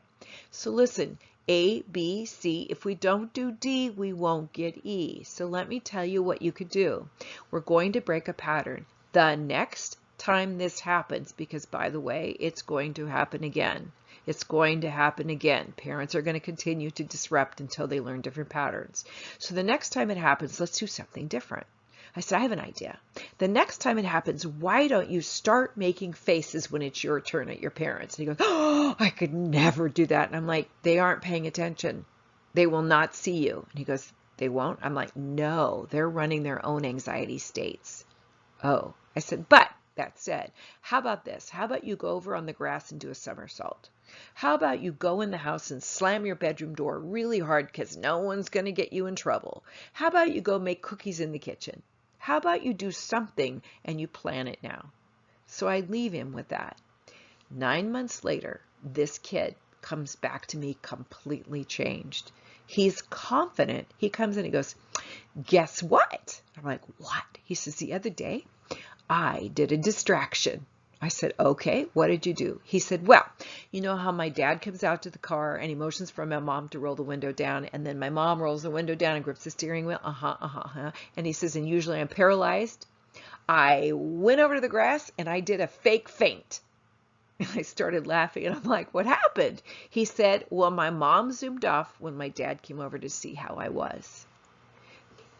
Speaker 1: So listen, A, B, C. If we don't do D, we won't get E. So let me tell you what you could do. We're going to break a pattern. The next time this happens, because by the way, it's going to happen again. It's going to happen again. Parents are going to continue to disrupt until they learn different patterns. So the next time it happens, let's do something different. I said, I have an idea. The next time it happens, why don't you start making faces when it's your turn at your parents? And he goes, oh, I could never do that. And I'm like, they aren't paying attention. They will not see you. And he goes, they won't? I'm like, no, they're running their own anxiety states. Oh, I said, but that said, how about this? How about you go over on the grass and do a somersault? How about you go in the house and slam your bedroom door really hard because no one's going to get you in trouble? How about you go make cookies in the kitchen? How about you do something and you plan it now? So I leave him with that. 9 months later, this kid comes back to me completely changed. He's confident. He comes in and he goes, guess what? I'm like, what? He says, the other day, I did a distraction. I said, okay, what did you do? He said, well, you know how my dad comes out to the car and he motions for my mom to roll the window down, and then my mom rolls the window down and grips the steering wheel? And he says, and usually I'm paralyzed. I went over to the grass and I did a fake faint. And I started laughing and I'm like, what happened? He said, well, my mom zoomed off when my dad came over to see how I was.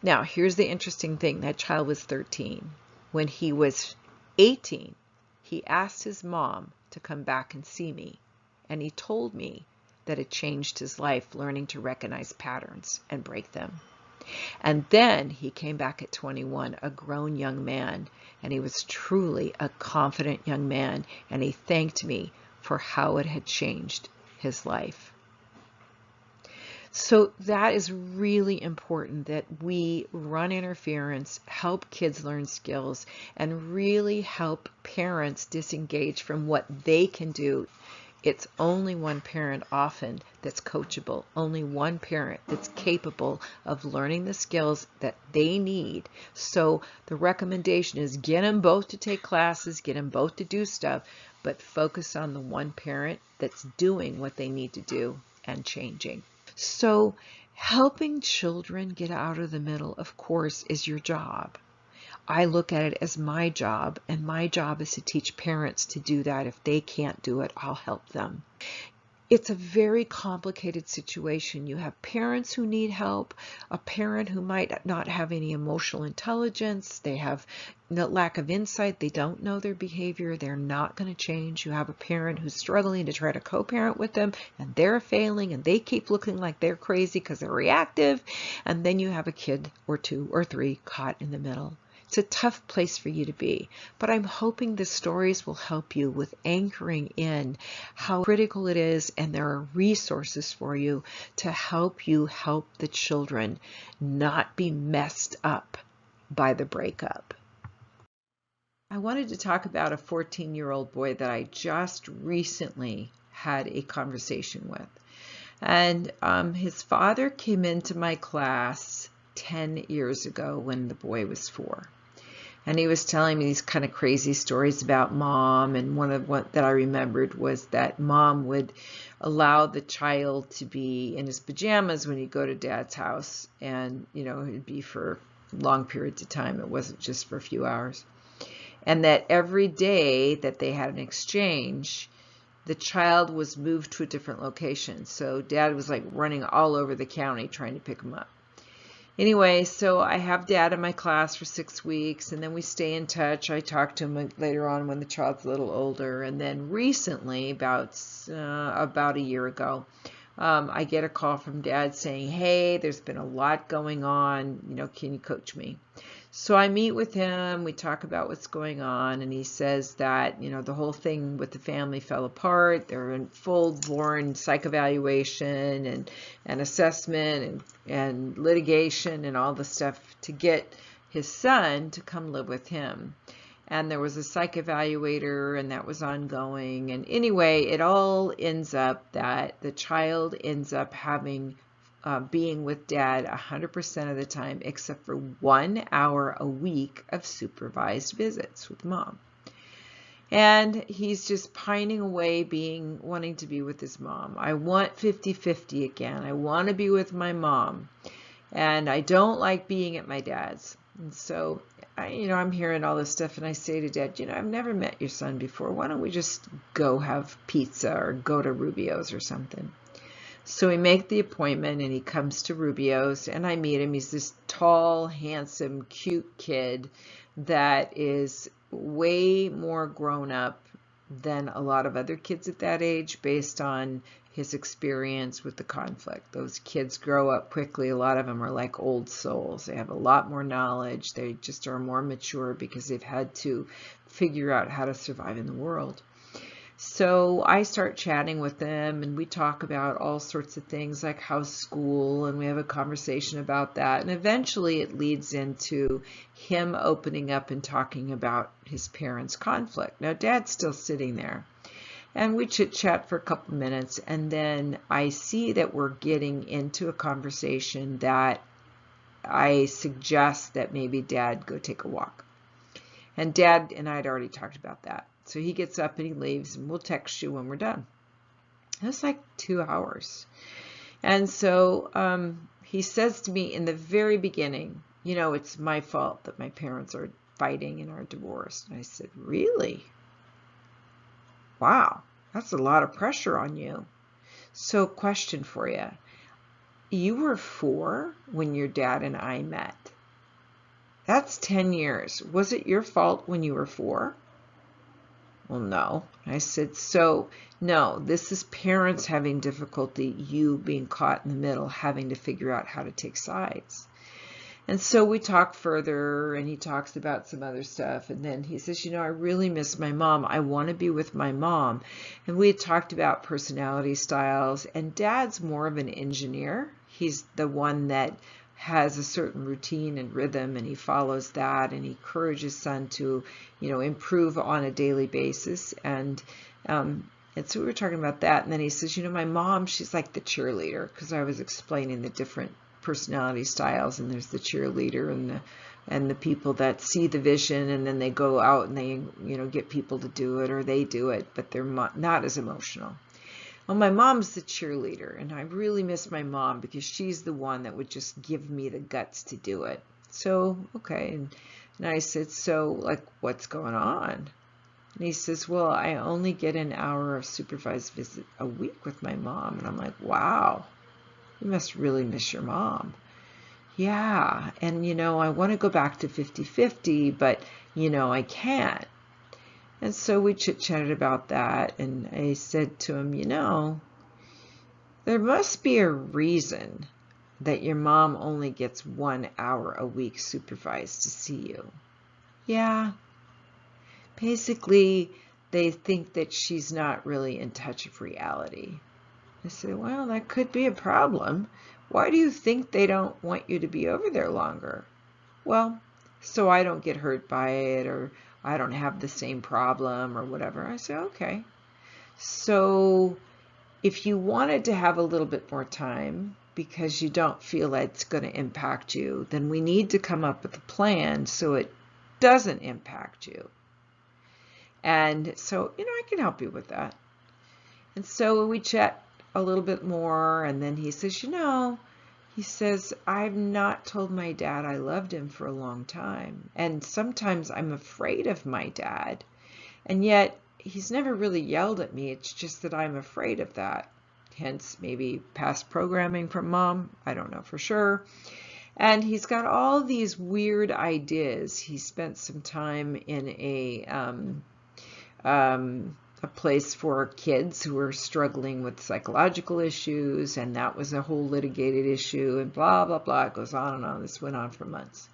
Speaker 1: Now, here's the interesting thing. That child was 13. When he was 18, he asked his mom to come back and see me. And he told me that it changed his life learning to recognize patterns and break them. And then he came back at 21, a grown young man, and he was truly a confident young man, and he thanked me for how it had changed his life. So that is really important, that we run interference, help kids learn skills, and really help parents disengage from what they can do. It's only one parent often that's coachable, only one parent that's capable of learning the skills that they need. So the recommendation is get them both to take classes, get them both to do stuff, but focus on the one parent that's doing what they need to do and changing. So helping children get out of the middle, of course, is your job. I look at it as my job, and my job is to teach parents to do that. If they can't do it, I'll help them. It's a very complicated situation. You have parents who need help, a parent who might not have any emotional intelligence, they have no lack of insight, they don't know their behavior, they're not going to change. You have a parent who's struggling to try to co-parent with them, and they're failing, and they keep looking like they're crazy because they're reactive, and then you have a kid or two or three caught in the middle. It's a tough place for you to be, but I'm hoping the stories will help you with anchoring in how critical it is, and there are resources for you to help you help the children not be messed up by the breakup. I wanted to talk about a 14-year-old boy that I just recently had a conversation with. And his father came into my class 10 years ago when the boy was 4. And he was telling me these kind of crazy stories about mom, and one of what that I remembered was that mom would allow the child to be in his pajamas when he'd go to dad's house, and it'd be for long periods of time. It wasn't just for a few hours. And that every day that they had an exchange, the child was moved to a different location. So dad was like running all over the county trying to pick him up. Anyway, so I have dad in my class for 6 weeks, and then we stay in touch. I talk to him later on when the child's a little older. And then recently, about a year ago, I get a call from dad saying, hey, there's been a lot going on, can you coach me? So I meet with him, we talk about what's going on, and he says that, the whole thing with the family fell apart. They're in full-blown psych evaluation and assessment and litigation and all the stuff to get his son to come live with him. and there was a psych evaluator, and that was ongoing. And anyway, it all ends up that the child ends up having being with dad 100% of the time, except for 1 hour a week of supervised visits with mom. And he's just pining away, wanting to be with his mom. I want 50-50 again. I want to be with my mom. And I don't like being at my dad's. And so, I'm hearing all this stuff, and I say to Dad, I've never met your son before. Why don't we just go have pizza or go to Rubio's or something? So we make the appointment, and he comes to Rubio's, and I meet him. He's this tall, handsome, cute kid that is way more grown up than a lot of other kids at that age based on his experience with the conflict. Those kids grow up quickly. A lot of them are like old souls. They have a lot more knowledge. They just are more mature because they've had to figure out how to survive in the world. So I start chatting with them, and we talk about all sorts of things like how's school, and we have a conversation about that. And eventually it leads into him opening up and talking about his parents' conflict. Now, Dad's still sitting there, and we chit-chat for a couple minutes, and then I see that we're getting into a conversation that I suggest that maybe Dad go take a walk. And Dad and I had already talked about that. So he gets up and he leaves, and we'll text you when we're done. It was like 2 hours. And so he says to me in the very beginning, it's my fault that my parents are fighting and are divorced. And I said, really? Wow, that's a lot of pressure on you. So question for you. You were 4 when your dad and I met. That's 10 years. Was it your fault when you were 4? Well, no. I said, so no, this is parents having difficulty, you being caught in the middle, having to figure out how to take sides. And so we talk further, and he talks about some other stuff. And then he says, I really miss my mom. I want to be with my mom. And we had talked about personality styles, and Dad's more of an engineer. He's the one that has a certain routine and rhythm, and he follows that, and he encourages son to, improve on a daily basis. And so we were talking about that. And then he says, my mom, she's like the cheerleader, because I was explaining the different personality styles, and there's the cheerleader and the people that see the vision, and then they go out and they, get people to do it, or they do it, but they're not as emotional. Well, my mom's the cheerleader, and I really miss my mom because she's the one that would just give me the guts to do it. So, okay. And I said, so, like, what's going on? And he says, well, I only get an hour of supervised visit a week with my mom. And I'm like, wow, you must really miss your mom. Yeah. And, I want to go back to 50-50, but, I can't. And so we chit-chatted about that, and I said to him, there must be a reason that your mom only gets 1 hour a week supervised to see you. Yeah. Basically, they think that she's not really in touch with reality. I said, well, that could be a problem. Why do you think they don't want you to be over there longer? Well, so I don't get hurt by it, or I don't have the same problem or whatever. I said, okay. So if you wanted to have a little bit more time because you don't feel that it's going to impact you, then we need to come up with a plan so it doesn't impact you. And so, I can help you with that. And so we chat a little bit more, and then he says, he says, I've not told my dad I loved him for a long time. And sometimes I'm afraid of my dad. And yet he's never really yelled at me. It's just that I'm afraid of that. Hence maybe past programming from mom. I don't know for sure. And he's got all these weird ideas. He spent some time in a place for kids who were struggling with psychological issues, and that was a whole litigated issue, and blah, blah, blah. It goes on and on. This went on for months.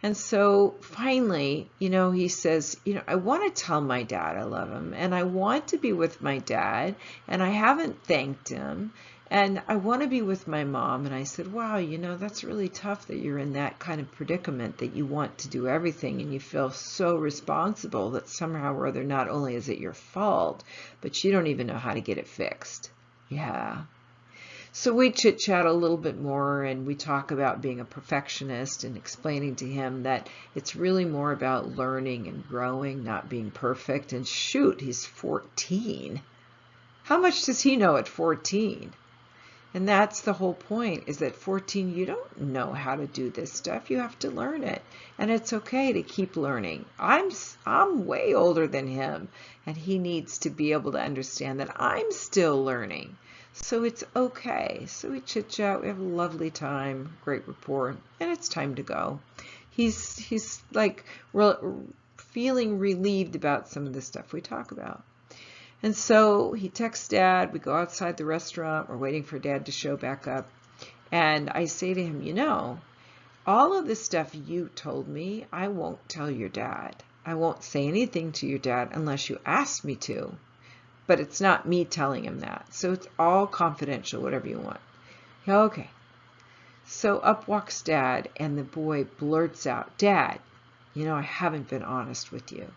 Speaker 1: And so finally, he says, I want to tell my dad I love him, and I want to be with my dad, and I haven't thanked him, And I want to be with my mom. And I said, wow, you know, that's really tough that you're in that kind of predicament, that you want to do everything and you feel so responsible that somehow or other, not only is it your fault, but you don't even know how to get it fixed. Yeah. So we chit-chat a little bit more, and we talk about being a perfectionist and explaining to him that it's really more about learning and growing, not being perfect. And shoot, he's 14. How much does he know at 14? And that's the whole point, is that 14, you don't know how to do this stuff. You have to learn it. And it's okay to keep learning. I'm way older than him, and he needs to be able to understand that I'm still learning. So it's okay. So we chit-chat, we have a lovely time, great rapport, and it's time to go. He's like feeling relieved about some of the stuff we talk about. And so he texts Dad, we go outside the restaurant, we're waiting for Dad to show back up. And I say to him, you know, all of the stuff you told me, I won't tell your dad. I won't say anything to your dad unless you ask me to. But it's not me telling him that. So it's all confidential, whatever you want. Okay. So up walks Dad, and the boy blurts out, Dad, you know, I haven't been honest with you.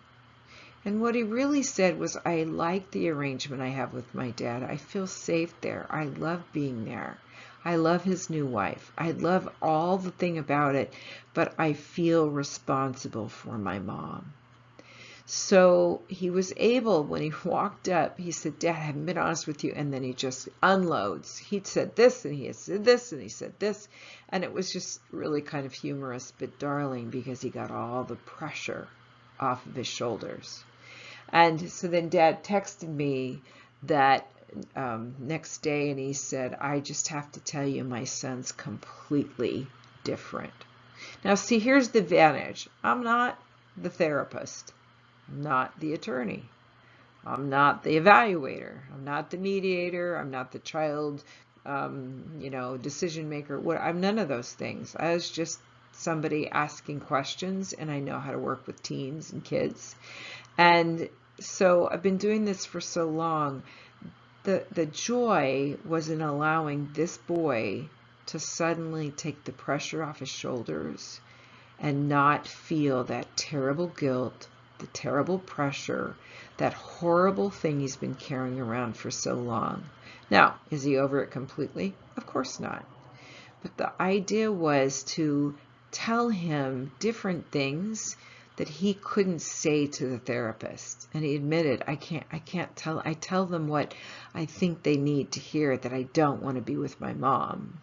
Speaker 1: And what he really said was, I like the arrangement I have with my dad. I feel safe there. I love being there. I love his new wife. I love all the thing about it, but I feel responsible for my mom. So he was able, when he walked up, he said, Dad, I haven't been honest with you. And then he just unloads. He said this, and he said this, and he said this. And it was just really kind of humorous, but darling, because he got all the pressure off of his shoulders. And so then Dad texted me that next day, and he said, I just have to tell you, my son's completely different. Now, see, here's the advantage. I'm not the therapist. I'm not the attorney. I'm not the evaluator. I'm not the mediator. I'm not the child, decision maker. I'm none of those things. I was just somebody asking questions, and I know how to work with teens and kids. And so I've been doing this for so long. The joy was in allowing this boy to suddenly take the pressure off his shoulders and not feel that terrible guilt, the terrible pressure, that horrible thing he's been carrying around for so long. Now, is he over it completely? Of course not. But the idea was to tell him different things that he couldn't say to the therapist. And he admitted, I can't tell. I tell them what I think they need to hear, that I don't want to be with my mom.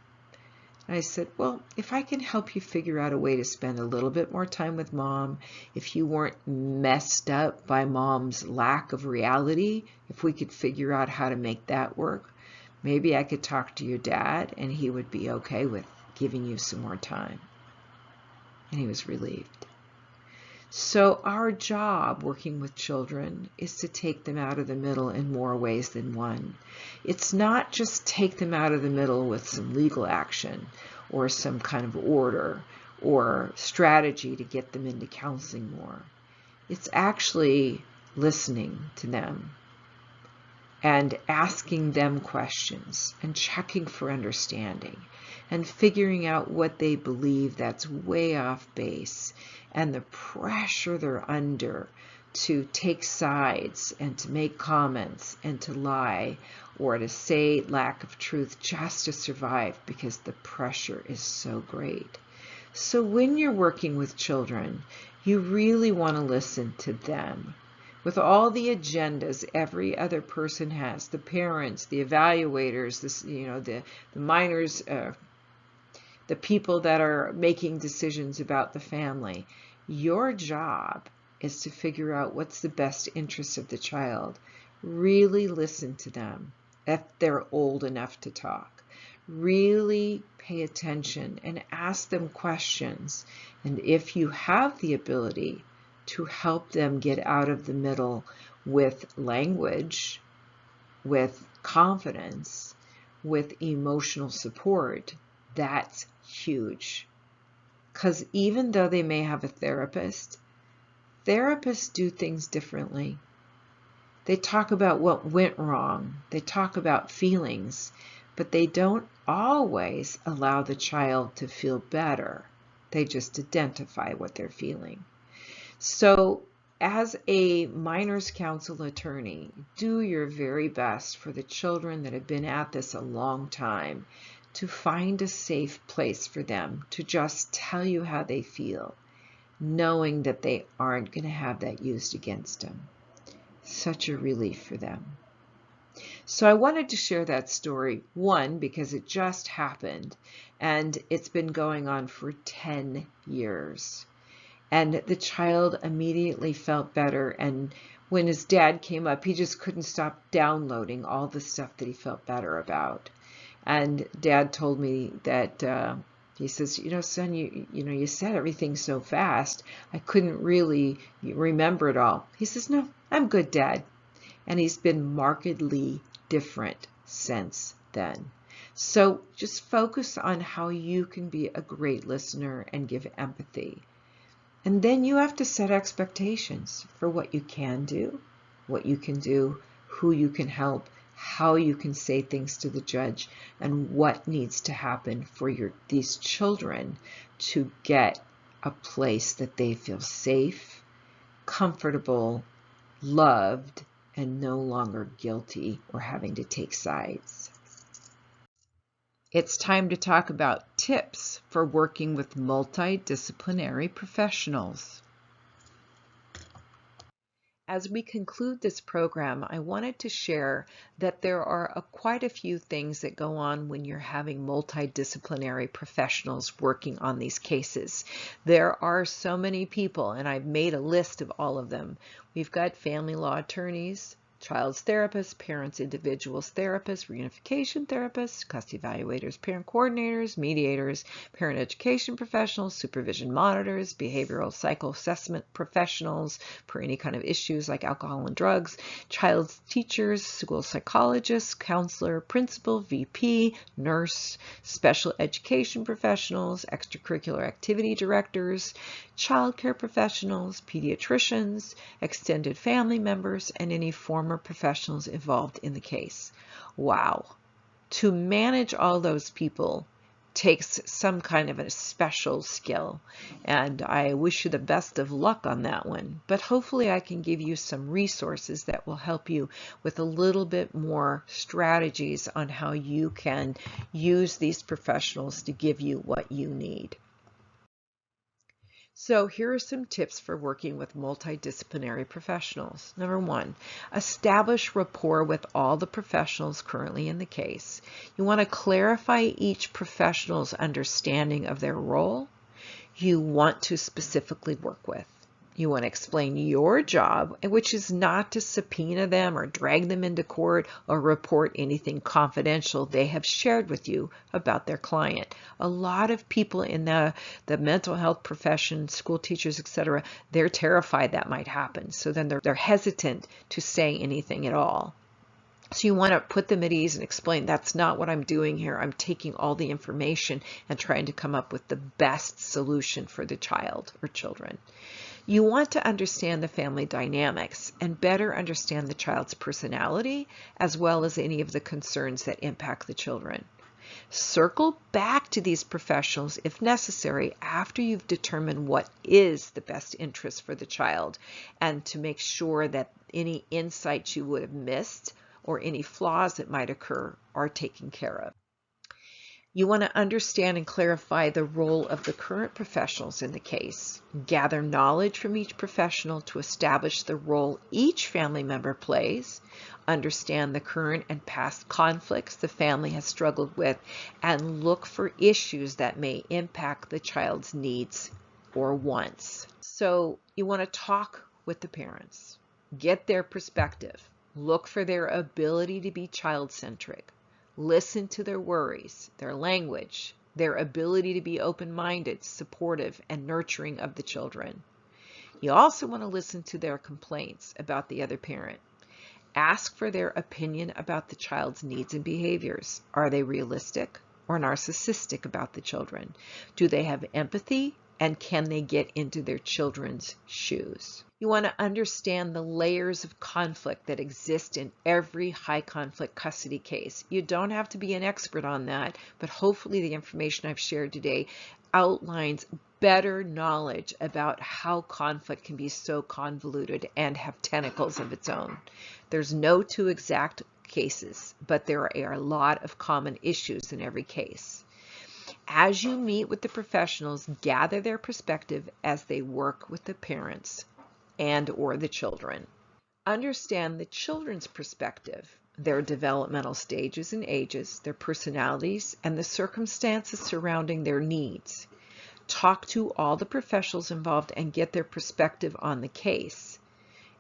Speaker 1: And I said, well, if I can help you figure out a way to spend a little bit more time with mom, if you weren't messed up by mom's lack of reality, if we could figure out how to make that work, maybe I could talk to your dad and he would be okay with giving you some more time. And he was relieved. So our job working with children is to take them out of the middle in more ways than one. It's not just take them out of the middle with some legal action or some kind of order or strategy to get them into counseling more. It's actually listening to them and asking them questions and checking for understanding and figuring out what they believe that's way off base and the pressure they're under to take sides and to make comments and to lie or to say lack of truth just to survive because the pressure is so great. So when you're working with children, you really want to listen to them. With all the agendas every other person has, the parents, the evaluators, the minors, the people that are making decisions about the family, your job is to figure out what's the best interest of the child. Really listen to them if they're old enough to talk. Really pay attention and ask them questions. And if you have the ability to help them get out of the middle with language, with confidence, with emotional support, that's huge. Because even though they may have a therapist, therapists do things differently. They talk about what went wrong. They talk about feelings. but they don't always allow the child to feel better. They just identify what they're feeling. So as a minors counsel attorney, do your very best for the children that have been at this a long time to find a safe place for them to just tell you how they feel, knowing that they aren't going to have that used against them. Such a relief for them. So I wanted to share that story, one, because it just happened, and it's been going on for 10 years. And the child immediately felt better, and when his dad came up, he just couldn't stop downloading all the stuff that he felt better about. And Dad told me that he says, you know, son, you said everything so fast, I couldn't really remember it all. He says, no, I'm good, Dad. And he's been markedly different since then. So just focus on how you can be a great listener and give empathy. And then you have to set expectations for what you can do, who you can help, how you can say things to the judge, and what needs to happen for these children to get a place that they feel safe, comfortable, loved, and no longer guilty or having to take sides. It's time to talk about tips for working with multidisciplinary professionals. As we conclude this program, I wanted to share that there are quite a few things that go on when you're having multidisciplinary professionals working on these cases. There are so many people, and I've made a list of all of them. We've got family law attorneys, child's therapists, parents, individuals therapists, reunification therapists, custody evaluators, parent coordinators, mediators, parent education professionals, supervision monitors, behavioral psycho-assessment professionals for any kind of issues like alcohol and drugs, child's teachers, school psychologists, counselor, principal, VP, nurse, special education professionals, extracurricular activity directors, child care professionals, pediatricians, extended family members, and any former professionals involved in the case. Wow. To manage all those people takes some kind of a special skill, and I wish you the best of luck on that one. But hopefully I can give you some resources that will help you with a little bit more strategies on how you can use these professionals to give you what you need. So here are some tips for working with multidisciplinary professionals. Number one, establish rapport with all the professionals currently in the case. You want to clarify each professional's understanding of their role you want to specifically work with. You want to explain your job, which is not to subpoena them or drag them into court or report anything confidential they have shared with you about their client. A lot of people in the mental health profession, school teachers, etc., they're terrified that might happen. So then they're hesitant to say anything at all. So you want to put them at ease and explain, that's not what I'm doing here. I'm taking all the information and trying to come up with the best solution for the child or children. You want to understand the family dynamics and better understand the child's personality as well as any of the concerns that impact the children. Circle back to these professionals if necessary after you've determined what is the best interest for the child and to make sure that any insights you would have missed or any flaws that might occur are taken care of. You want to understand and clarify the role of the current professionals in the case. Gather knowledge from each professional to establish the role each family member plays. Understand the current and past conflicts the family has struggled with, and look for issues that may impact the child's needs or wants. So you want to talk with the parents. Get their perspective. Look for their ability to be child-centric. Listen to their worries, their language, their ability to be open-minded, supportive, and nurturing of the children. You also want to listen to their complaints about the other parent. Ask for their opinion about the child's needs and behaviors. Are they realistic or narcissistic about the children? Do they have empathy, and can they get into their children's shoes? You want to understand the layers of conflict that exist in every high conflict custody case. You don't have to be an expert on that, but hopefully the information I've shared today outlines better knowledge about how conflict can be so convoluted and have tentacles of its own. There's no two exact cases, but there are a lot of common issues in every case. As you meet with the professionals, gather their perspective as they work with the parents and/or the children. Understand the children's perspective, their developmental stages and ages, their personalities, and the circumstances surrounding their needs. Talk to all the professionals involved and get their perspective on the case.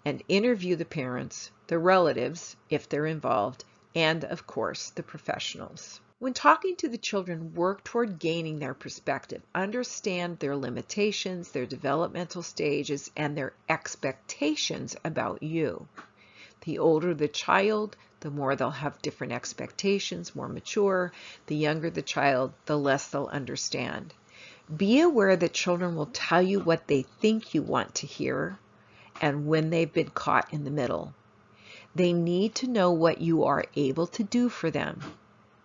Speaker 1: And interview the parents, the relatives, if they're involved, and of course, the professionals. When talking to the children, work toward gaining their perspective. Understand their limitations, their developmental stages, and their expectations about you. The older the child, the more they'll have different expectations, more mature. The younger the child, the less they'll understand. Be aware that children will tell you what they think you want to hear and when they've been caught in the middle. They need to know what you are able to do for them.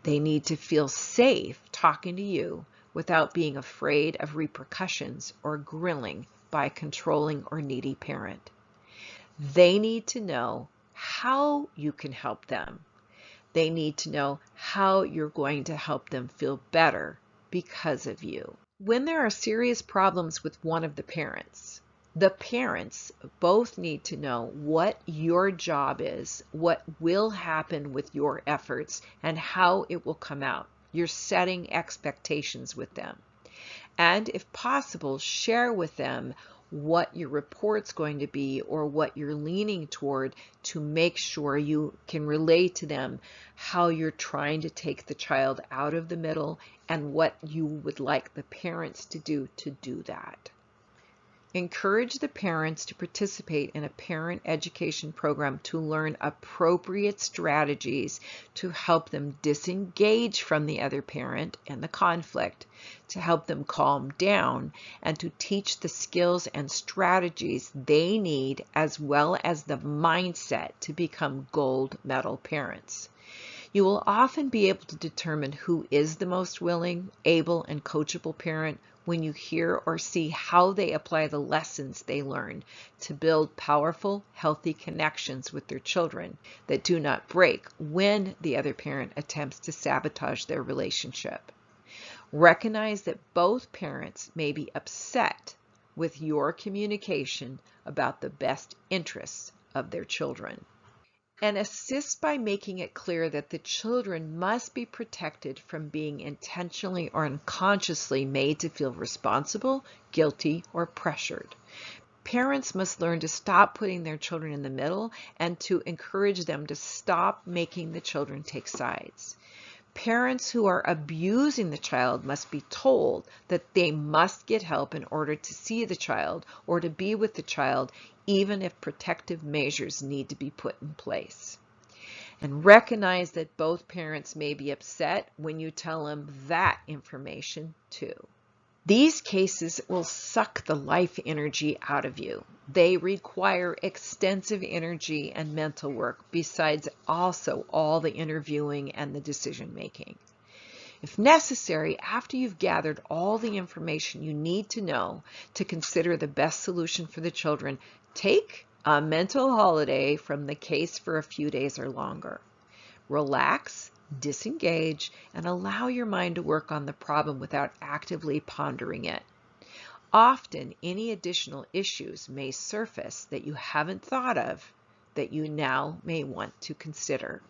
Speaker 1: They need to feel safe talking to you without being afraid of repercussions or grilling by a controlling or needy parent. They need to know how you can help them. They need to know how you're going to help them feel better because of you. When there are serious problems with one of the parents both need to know what your job is, what will happen with your efforts, and how it will come out. You're setting expectations with them. And if possible, share with them what your report's going to be or what you're leaning toward to make sure you can relay to them how you're trying to take the child out of the middle and what you would like the parents to do that. Encourage the parents to participate in a parent education program to learn appropriate strategies to help them disengage from the other parent and the conflict, to help them calm down, and to teach the skills and strategies they need as well as the mindset to become gold medal parents. You will often be able to determine who is the most willing, able, and coachable parent when you hear or see how they apply the lessons they learn to build powerful, healthy connections with their children that do not break when the other parent attempts to sabotage their relationship. Recognize that both parents may be upset with your communication about the best interests of their children. And assist by making it clear that the children must be protected from being intentionally or unconsciously made to feel responsible, guilty, or pressured. Parents must learn to stop putting their children in the middle and to encourage them to stop making the children take sides. Parents who are abusing the child must be told that they must get help in order to see the child or to be with the child, even if protective measures need to be put in place. And recognize that both parents may be upset when you tell them that information too. These cases will suck the life energy out of you. They require extensive energy and mental work, besides also all the interviewing and the decision making. If necessary, after you've gathered all the information you need to know to consider the best solution for the children, take a mental holiday from the case for a few days or longer. Relax, disengage, and allow your mind to work on the problem without actively pondering it. Often, any additional issues may surface that you haven't thought of that you now may want to consider.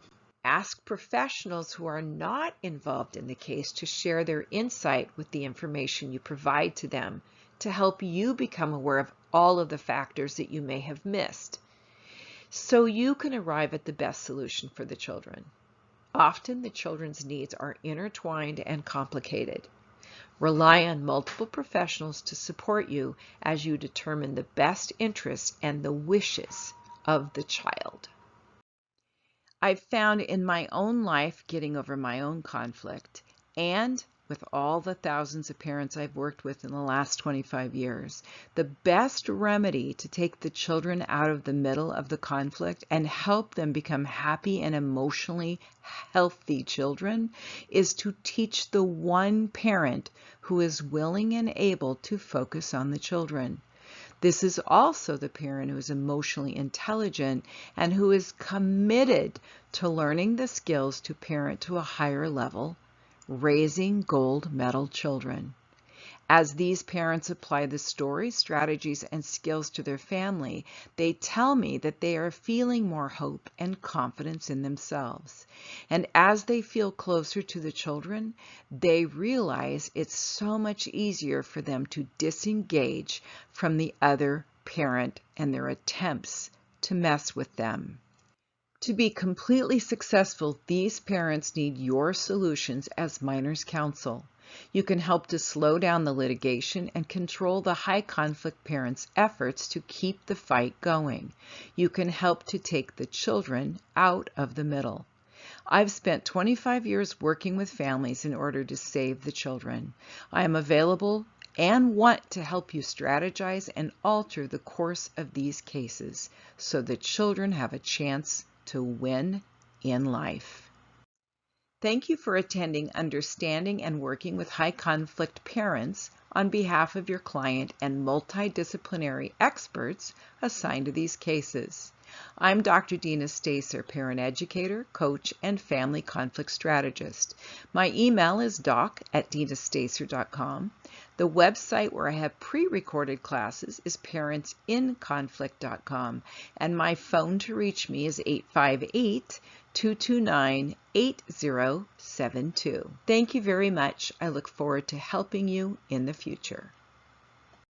Speaker 1: Ask professionals who are not involved in the case to share their insight with the information you provide to them to help you become aware of all of the factors that you may have missed, so you can arrive at the best solution for the children. Often the children's needs are intertwined and complicated. Rely on multiple professionals to support you as you determine the best interests and the wishes of the child. I've found in my own life getting over my own conflict and with all the thousands of parents I've worked with in the last 25 years, the best remedy to take the children out of the middle of the conflict and help them become happy and emotionally healthy children is to teach the one parent who is willing and able to focus on the children. This is also the parent who is emotionally intelligent and who is committed to learning the skills to parent to a higher level, raising gold medal children. As these parents apply the stories, strategies, and skills to their family, they tell me that they are feeling more hope and confidence in themselves. And as they feel closer to the children, they realize it's so much easier for them to disengage from the other parent and their attempts to mess with them. To be completely successful, these parents need your solutions as minors counsel. You can help to slow down the litigation and control the high conflict parents' efforts to keep the fight going. You can help to take the children out of the middle. I've spent 25 years working with families in order to save the children. I am available and want to help you strategize and alter the course of these cases so the children have a chance to win in life. Thank you for attending Understanding and Working with High Conflict Parents on behalf of your client and multidisciplinary experts assigned to these cases. I'm Dr. Deena Stacer, parent educator, coach, and family conflict strategist. My email is doc@deenastacer.com. The website where I have pre-recorded classes is parentsinconflict.com, and my phone to reach me is 858-229-8072. Thank you very much. I look forward to helping you in the future.